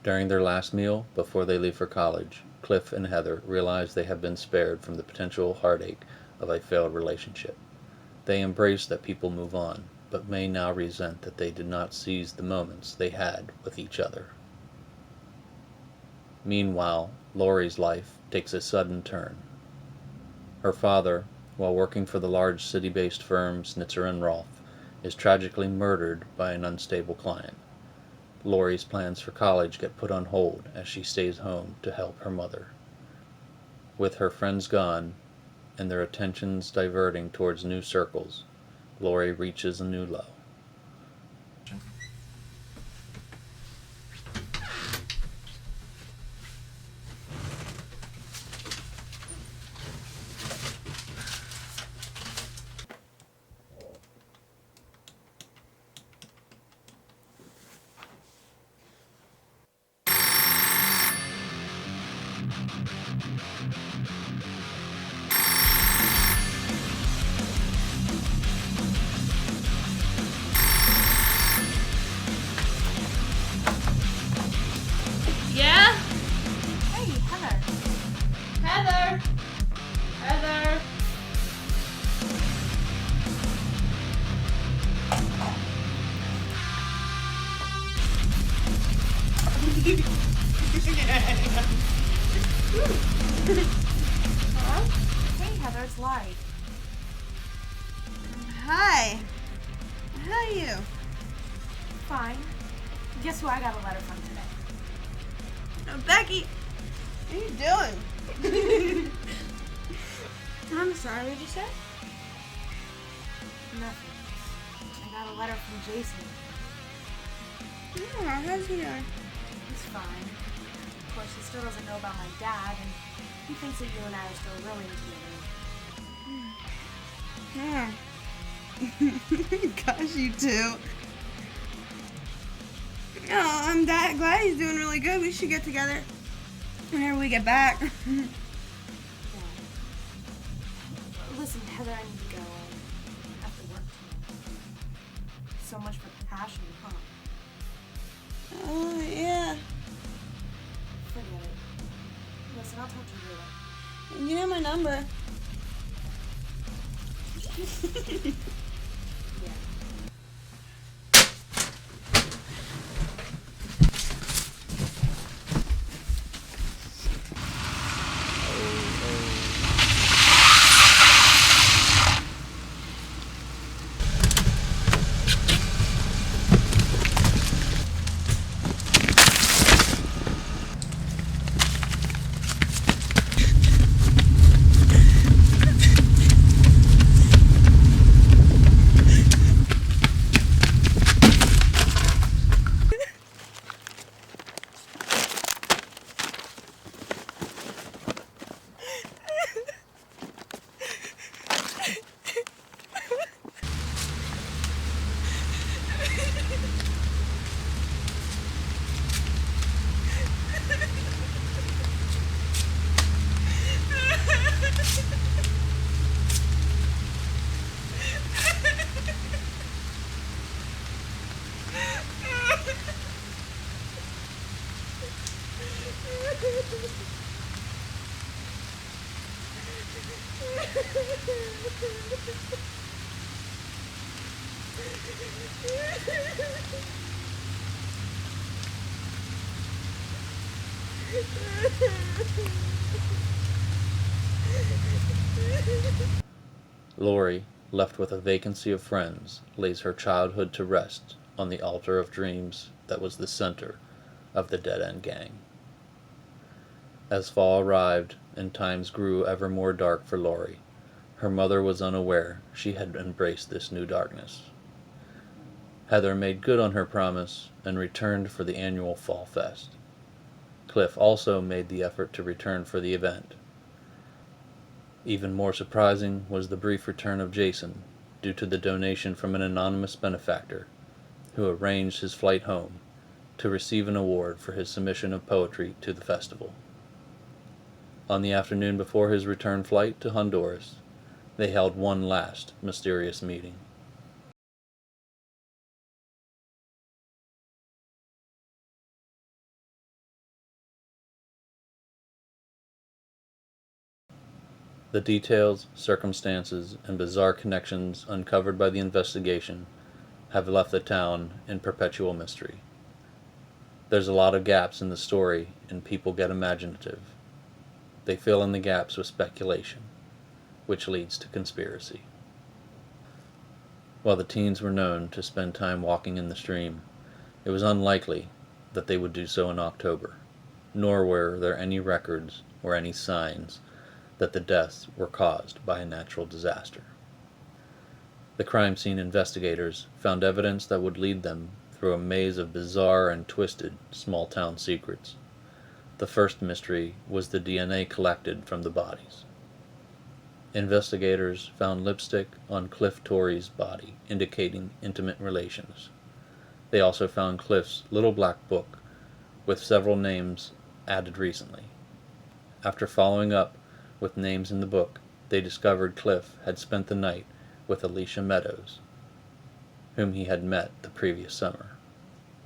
During their last meal, before they leave for college, Cliff and Heather realize they have been spared from the potential heartache of a failed relationship. They embrace that people move on, but may now resent that they did not seize the moments they had with each other. Meanwhile, Lori's life takes a sudden turn. Her father, while working for the large city-based firm Snitzer and Rolfe, is tragically murdered by an unstable client. Lori's plans for college get put on hold as she stays home to help her mother. With her friends gone, and their attentions diverting towards new circles, Lori reaches a new low. Yeah? Hey, Heather. Heather. Heather. Hello? Hey, Heather, it's Laurie. Hi. How are you? Fine. Guess who I got a letter from today? Becky, what are you doing? I'm sorry, what did you say? Nothing. I got a letter from Jason. Yeah, how's he doing? He's fine. Of course, he still doesn't know about my dad, and he thinks that you and I are still really together. Yeah. Gosh, you two. Oh, I'm glad he's doing really good. We should get together whenever we get back. Listen, Heather, I need to go. I have to work tomorrow. So much for passion, huh? Oh, yeah. Forget it. Listen, I'll talk to you later. You know my number. Lori, left with a vacancy of friends, lays her childhood to rest on the altar of dreams that was the center of the Dead End Gang. As fall arrived and times grew ever more dark for Lori, her mother was unaware she had embraced this new darkness. Heather made good on her promise and returned for the annual Fall Fest. Cliff also made the effort to return for the event. Even more surprising was the brief return of Jason, due to the donation from an anonymous benefactor, who arranged his flight home to receive an award for his submission of poetry to the festival. On the afternoon before his return flight to Honduras, they held one last mysterious meeting. The details, circumstances, and bizarre connections uncovered by the investigation have left the town in perpetual mystery. There's a lot of gaps in the story, and people get imaginative. They fill in the gaps with speculation, which leads to conspiracy. While the teens were known to spend time walking in the stream, it was unlikely that they would do so in October, nor were there any records or any signs that the deaths were caused by a natural disaster. The crime scene investigators found evidence that would lead them through a maze of bizarre and twisted small-town secrets. The first mystery was the DNA collected from the bodies. Investigators found lipstick on Cliff Torrey's body, indicating intimate relations. They also found Cliff's little black book, with several names added recently. After following up with names in the book, they discovered Cliff had spent the night with Alicia Meadows, whom he had met the previous summer.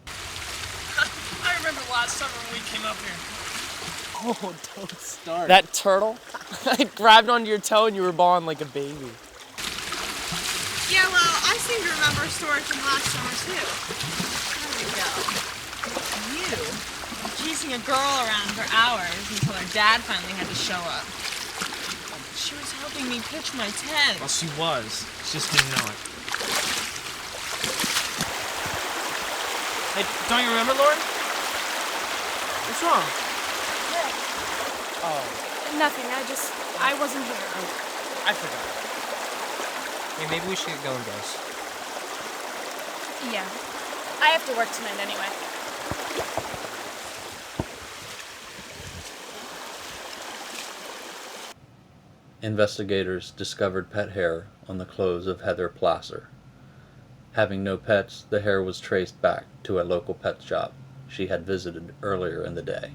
I remember last summer when we came up here. Oh, don't start. That turtle? I grabbed onto your toe and you were bawling like a baby. Yeah, well, I seem to remember a story from last summer, too. There we go. You chasing a girl around for hours until her dad finally had to show up. She was helping me pitch my tent. Well, she was. She just didn't know it. Hey, don't you remember, Lauren? What's wrong? Oh, Nothing, I wasn't here. I forgot. Hey, maybe we should get going, guys. Yeah. I have to work tonight anyway. Investigators discovered pet hair on the clothes of Heather Placer. Having no pets, the hair was traced back to a local pet shop she had visited earlier in the day.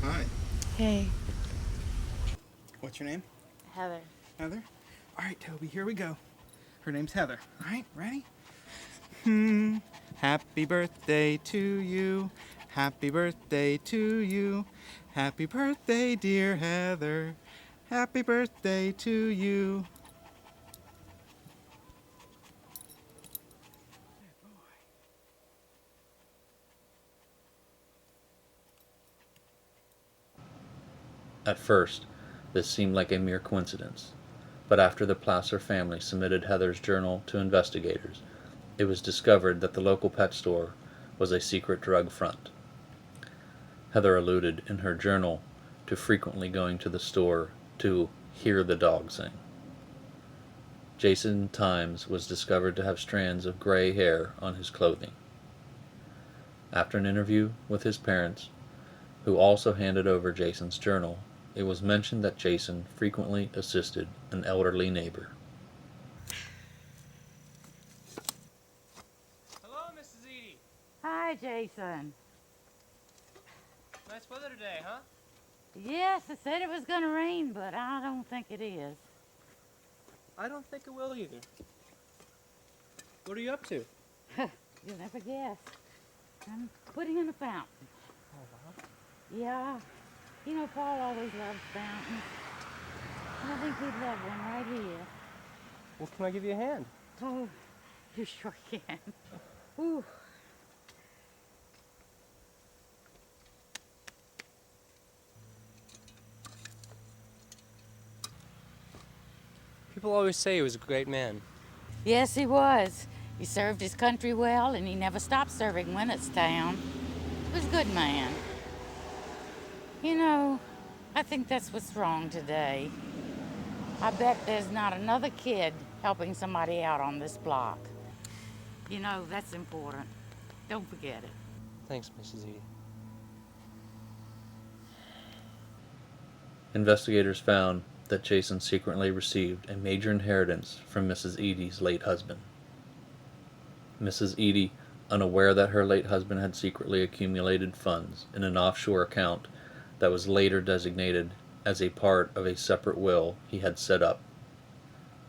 Hi. Hey. What's your name? Heather. Heather? All right, Toby, here we go. Her name's Heather. All right, ready? Happy birthday to you. Happy birthday to you. Happy birthday, dear Heather. Happy birthday to you. At first, this seemed like a mere coincidence, but after the Placer family submitted Heather's journal to investigators, it was discovered that the local pet store was a secret drug front. Heather alluded in her journal to frequently going to the store to hear the dog sing. Jason Times was discovered to have strands of gray hair on his clothing. After an interview with his parents, who also handed over Jason's journal, it was mentioned that Jason frequently assisted an elderly neighbor. Hello, Mrs. Edie. Hi, Jason. Nice weather today, huh? Yes, it said it was going to rain, but I don't think it is. I don't think it will either. What are you up to? You'll never guess. I'm putting in a fountain. Oh, wow. Yeah. You know, Paul always loves fountains. And I think he'd love one right here. Well, can I give you a hand? Oh, you sure can. Ooh. People always say he was a great man. Yes, he was. He served his country well, and he never stopped serving Winnetstown. He was a good man. You know, I think that's what's wrong today. I bet there's not another kid helping somebody out on this block. You know, that's important. Don't forget it. Thanks, Mrs. Edie. Investigators found that Jason secretly received a major inheritance from Mrs. Edie's late husband. Mrs. Edie, unaware that her late husband had secretly accumulated funds in an offshore account that was later designated as a part of a separate will he had set up.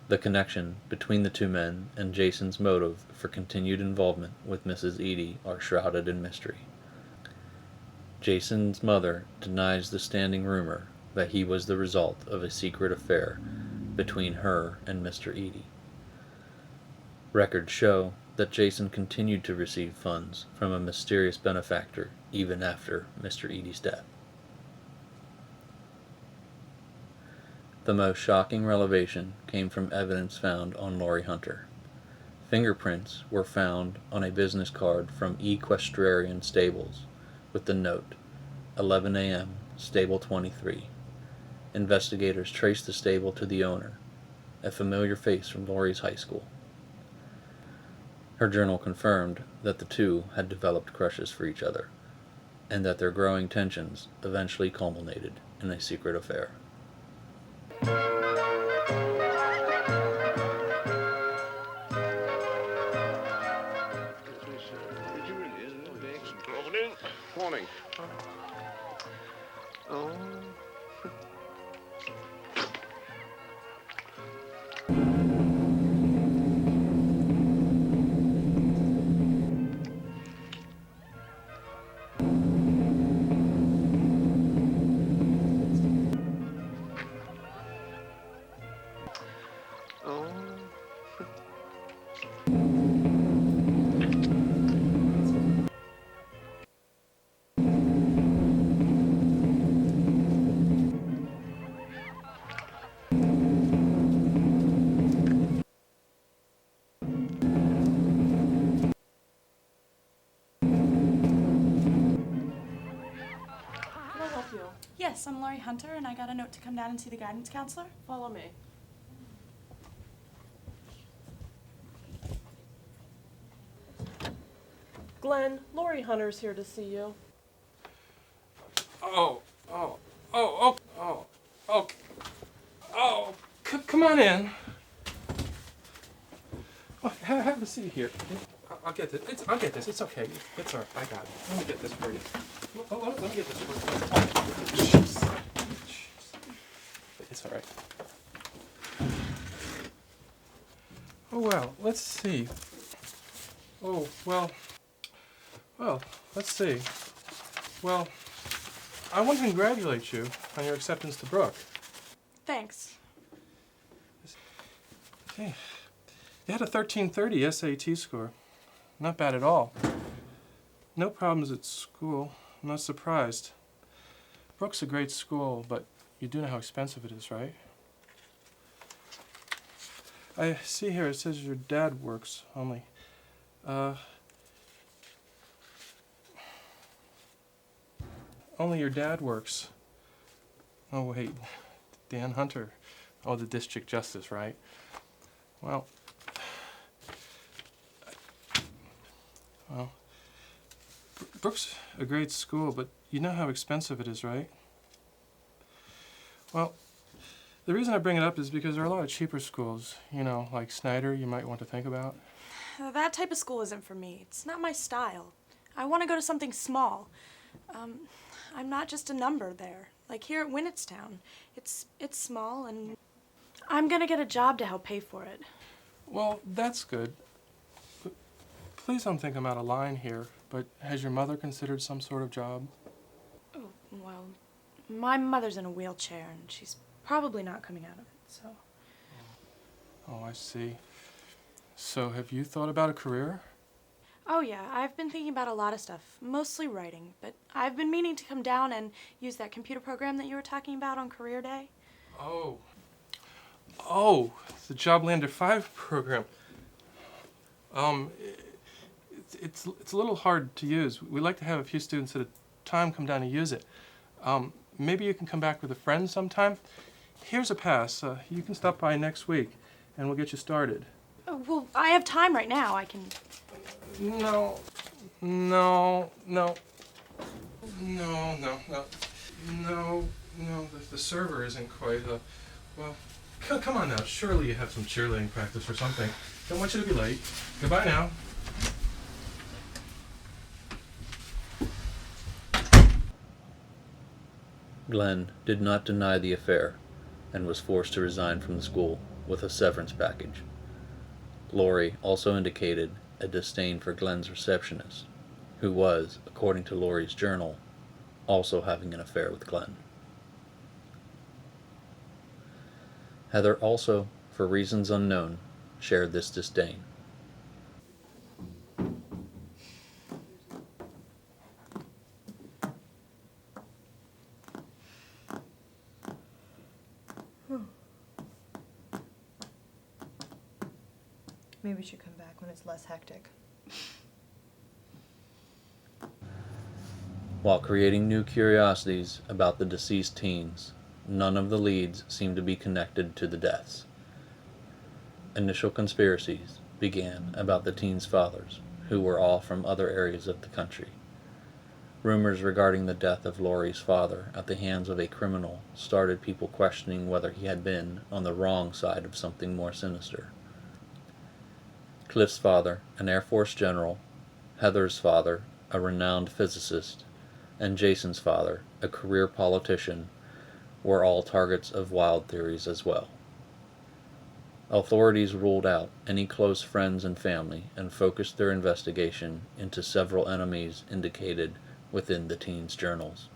The connection between the two men and Jason's motive for continued involvement with Mrs. Edie are shrouded in mystery. Jason's mother denies the standing rumor that he was the result of a secret affair between her and Mr. Edie. Records show that Jason continued to receive funds from a mysterious benefactor even after Mr. Edie's death. The most shocking revelation came from evidence found on Lori Hunter. Fingerprints were found on a business card from Equestrian Stables with the note, 11 a.m., Stable 23. Investigators traced the stable to the owner, a familiar face from Lori's high school. Her journal confirmed that the two had developed crushes for each other, and that their growing tensions eventually culminated in a secret affair. Morning. Oh. Oh. Can I help you? Yes, I'm Lori Hunter, and I got a note to come down and see the guidance counselor. Follow me. Glenn, Lori Hunter's here to see you. Oh, come on in. Oh, have a seat here. I'll get this. I'll get this. It's okay. It's all right. I got it. Let me get this for you. Let me get this for you. Jeez. It's all right. Oh, well, let's see. Oh, well, let's see. Well, I want to congratulate you on your acceptance to Brooke. Thanks. Hey, you had a 1330 SAT score. Not bad at all. No problems at school. I'm not surprised. Brooke's a great school, but you do know how expensive it is, right? I see here it says your dad works only. Only your dad works. Oh, wait. Dan Hunter. Oh, the district justice, right? Well, Brooke's a great school, but you know how expensive it is, right? Well, the reason I bring it up is because there are a lot of cheaper schools, you know, like Snyder you might want to think about. That type of school isn't for me. It's not my style. I want to go to something small. I'm not just a number there. Like here at Winnetstown. It's small, and I'm gonna get a job to help pay for it. Well, that's good. But please don't think I'm out of line here, but has your mother considered some sort of job? Oh, well, my mother's in a wheelchair, and she's probably not coming out of it, so. Oh, I see. So have you thought about a career? Oh yeah, I've been thinking about a lot of stuff, mostly writing, but I've been meaning to come down and use that computer program that you were talking about on Career Day. Oh, the Joblander 5 program. It's a little hard to use. We like to have a few students at a time come down and use it. Maybe you can come back with a friend sometime. Here's a pass. You can stop by next week, and we'll get you started. Oh, well, I have time right now. I can... No. The server isn't quite, well, come on now. Surely you have some cheerleading practice or something. Don't want you to be late. Goodbye now. Glenn did not deny the affair and was forced to resign from the school with a severance package. Lori also indicated a disdain for Glenn's receptionist, who was, according to Lori's journal, also having an affair with Glenn. Heather also, for reasons unknown, shared this disdain. Maybe we should come back when it's less hectic. While creating new curiosities about the deceased teens, none of the leads seemed to be connected to the deaths. Initial conspiracies began about the teens' fathers, who were all from other areas of the country. Rumors regarding the death of Lori's father at the hands of a criminal started people questioning whether he had been on the wrong side of something more sinister. Cliff's father, an Air Force general, Heather's father, a renowned physicist, and Jason's father, a career politician, were all targets of wild theories as well. Authorities ruled out any close friends and family and focused their investigation into several enemies indicated within the teens' journals.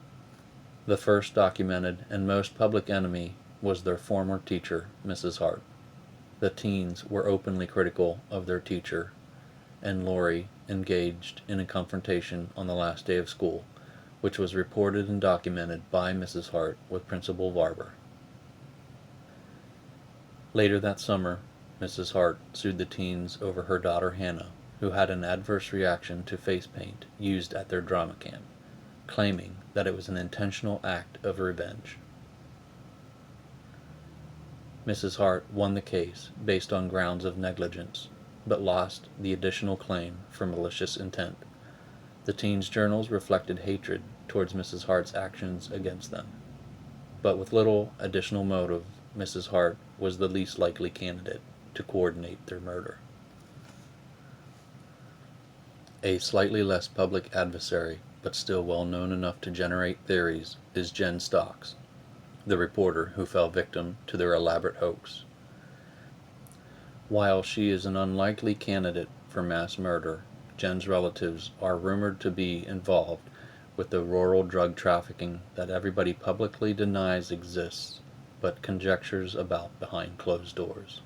The first documented and most public enemy was their former teacher, Mrs. Hart. The teens were openly critical of their teacher, and Lori engaged in a confrontation on the last day of school, which was reported and documented by Mrs. Hart with Principal Barber. Later that summer, Mrs. Hart sued the teens over her daughter Hannah, who had an adverse reaction to face paint used at their drama camp, claiming that it was an intentional act of revenge. Mrs. Hart won the case based on grounds of negligence, but lost the additional claim for malicious intent. The teens' journals reflected hatred towards Mrs. Hart's actions against them. But with little additional motive, Mrs. Hart was the least likely candidate to coordinate their murder. A slightly less public adversary, but still well known enough to generate theories, is Jen Stocks, the reporter who fell victim to their elaborate hoax. While she is an unlikely candidate for mass murder, Jen's relatives are rumored to be involved with the rural drug trafficking that everybody publicly denies exists, but conjectures about behind closed doors.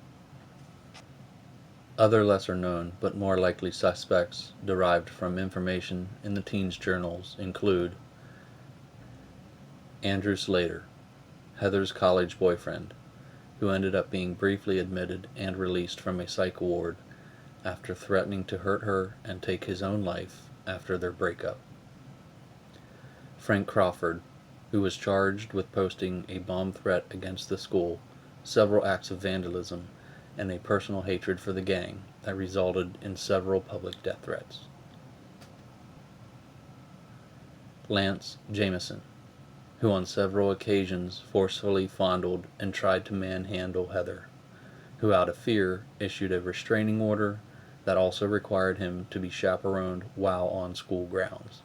Other lesser-known but more likely suspects derived from information in the teens' journals include Andrew Slater, Heather's college boyfriend, who ended up being briefly admitted and released from a psych ward after threatening to hurt her and take his own life after their breakup. Frank Crawford, who was charged with posting a bomb threat against the school, several acts of vandalism, and a personal hatred for the gang that resulted in several public death threats. Lance Jameson, who on several occasions forcefully fondled and tried to manhandle Heather, who out of fear issued a restraining order that also required him to be chaperoned while on school grounds.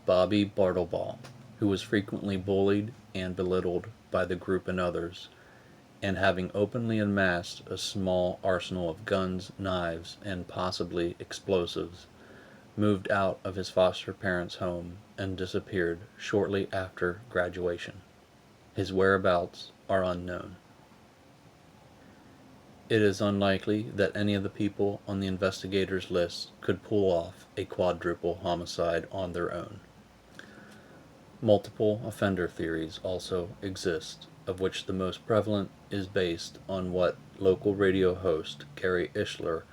Bobby Bartlebaugh, who was frequently bullied and belittled by the group and others, and having openly amassed a small arsenal of guns, knives, and possibly explosives, moved out of his foster parents' home and disappeared shortly after graduation. His whereabouts are unknown. It is unlikely that any of the people on the investigators' list could pull off a quadruple homicide on their own. Multiple offender theories also exist, of which the most prevalent is based on what local radio host Gary Ishler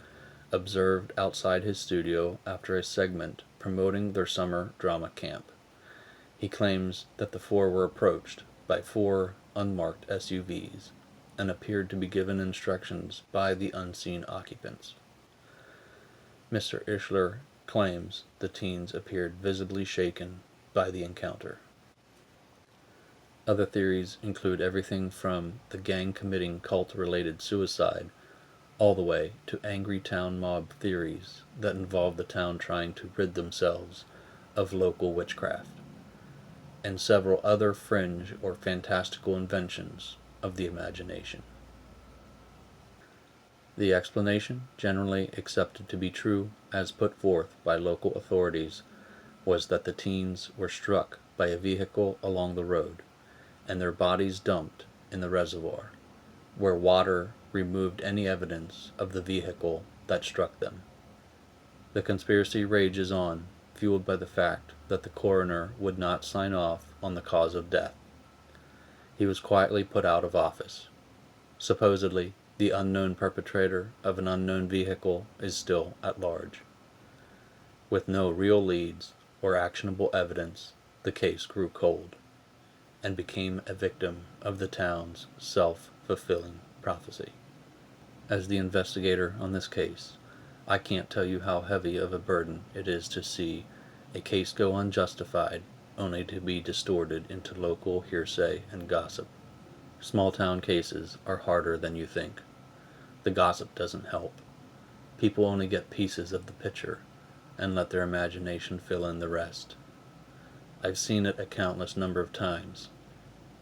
observed outside his studio after a segment promoting their summer drama camp. He claims that the four were approached by 4 unmarked SUVs and appeared to be given instructions by the unseen occupants. Mr. Ishler claims the teens appeared visibly shaken by the encounter. Other theories include everything from the gang committing cult-related suicide all the way to angry town mob theories that involve the town trying to rid themselves of local witchcraft, and several other fringe or fantastical inventions of the imagination. The explanation, generally accepted to be true as put forth by local authorities, was that the teens were struck by a vehicle along the road, and their bodies dumped in the reservoir, where water removed any evidence of the vehicle that struck them. The conspiracy rages on, fueled by the fact that the coroner would not sign off on the cause of death. He was quietly put out of office. Supposedly, the unknown perpetrator of an unknown vehicle is still at large. With no real leads or actionable evidence, the case grew cold and became a victim of the town's self-fulfilling prophecy. As the investigator on this case, I can't tell you how heavy of a burden it is to see a case go unjustified only to be distorted into local hearsay and gossip. Small-town cases are harder than you think. The gossip doesn't help. People only get pieces of the picture and let their imagination fill in the rest. I've seen it a countless number of times,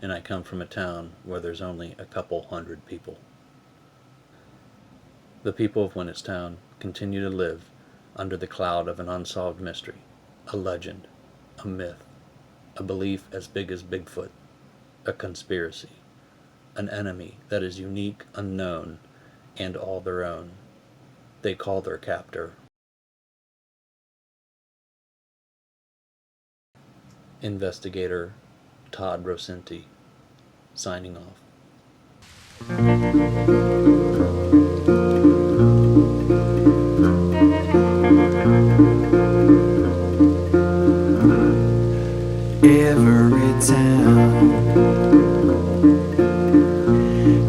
and I come from a town where there's only a couple hundred people. The people of Winnetstown continue to live under the cloud of an unsolved mystery, a legend, a myth, a belief as big as Bigfoot, a conspiracy, an enemy that is unique, unknown, and all their own. They call their captor Investigator Todd Rosenti, signing off. Every town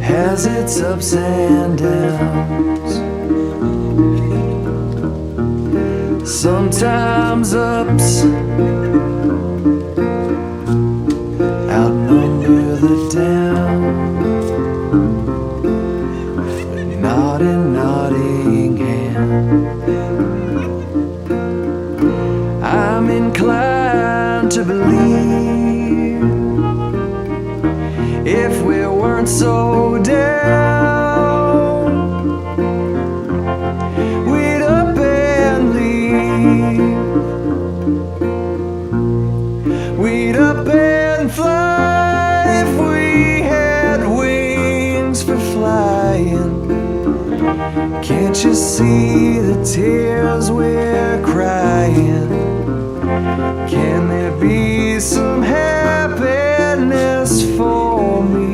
has its ups and downs. Sometimes ups outnumber the down. But not in Nottingham. I'm inclined to believe if we weren't so down, we'd up and leave. We'd up and fly if we had wings for flying. Can't you see the tears we're crying? Can there be some happiness for me?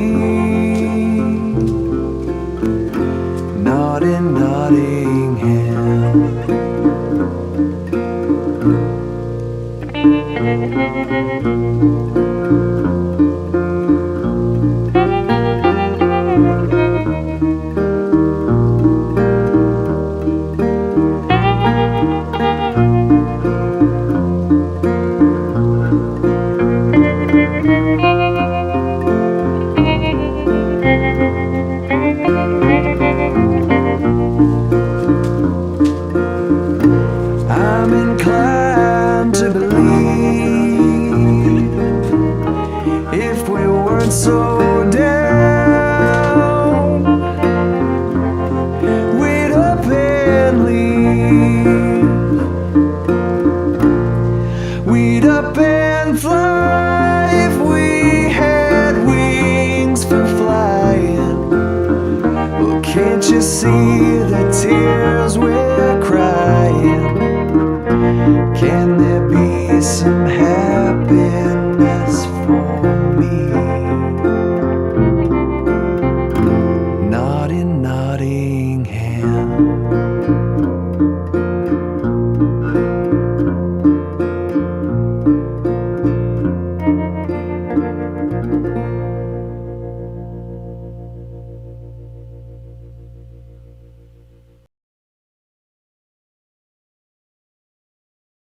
Not in Nottingham. I'm inclined to believe if we weren't so down, we'd up and leave. We'd up and fly if we had wings for flying. Well, can't you see the tears we're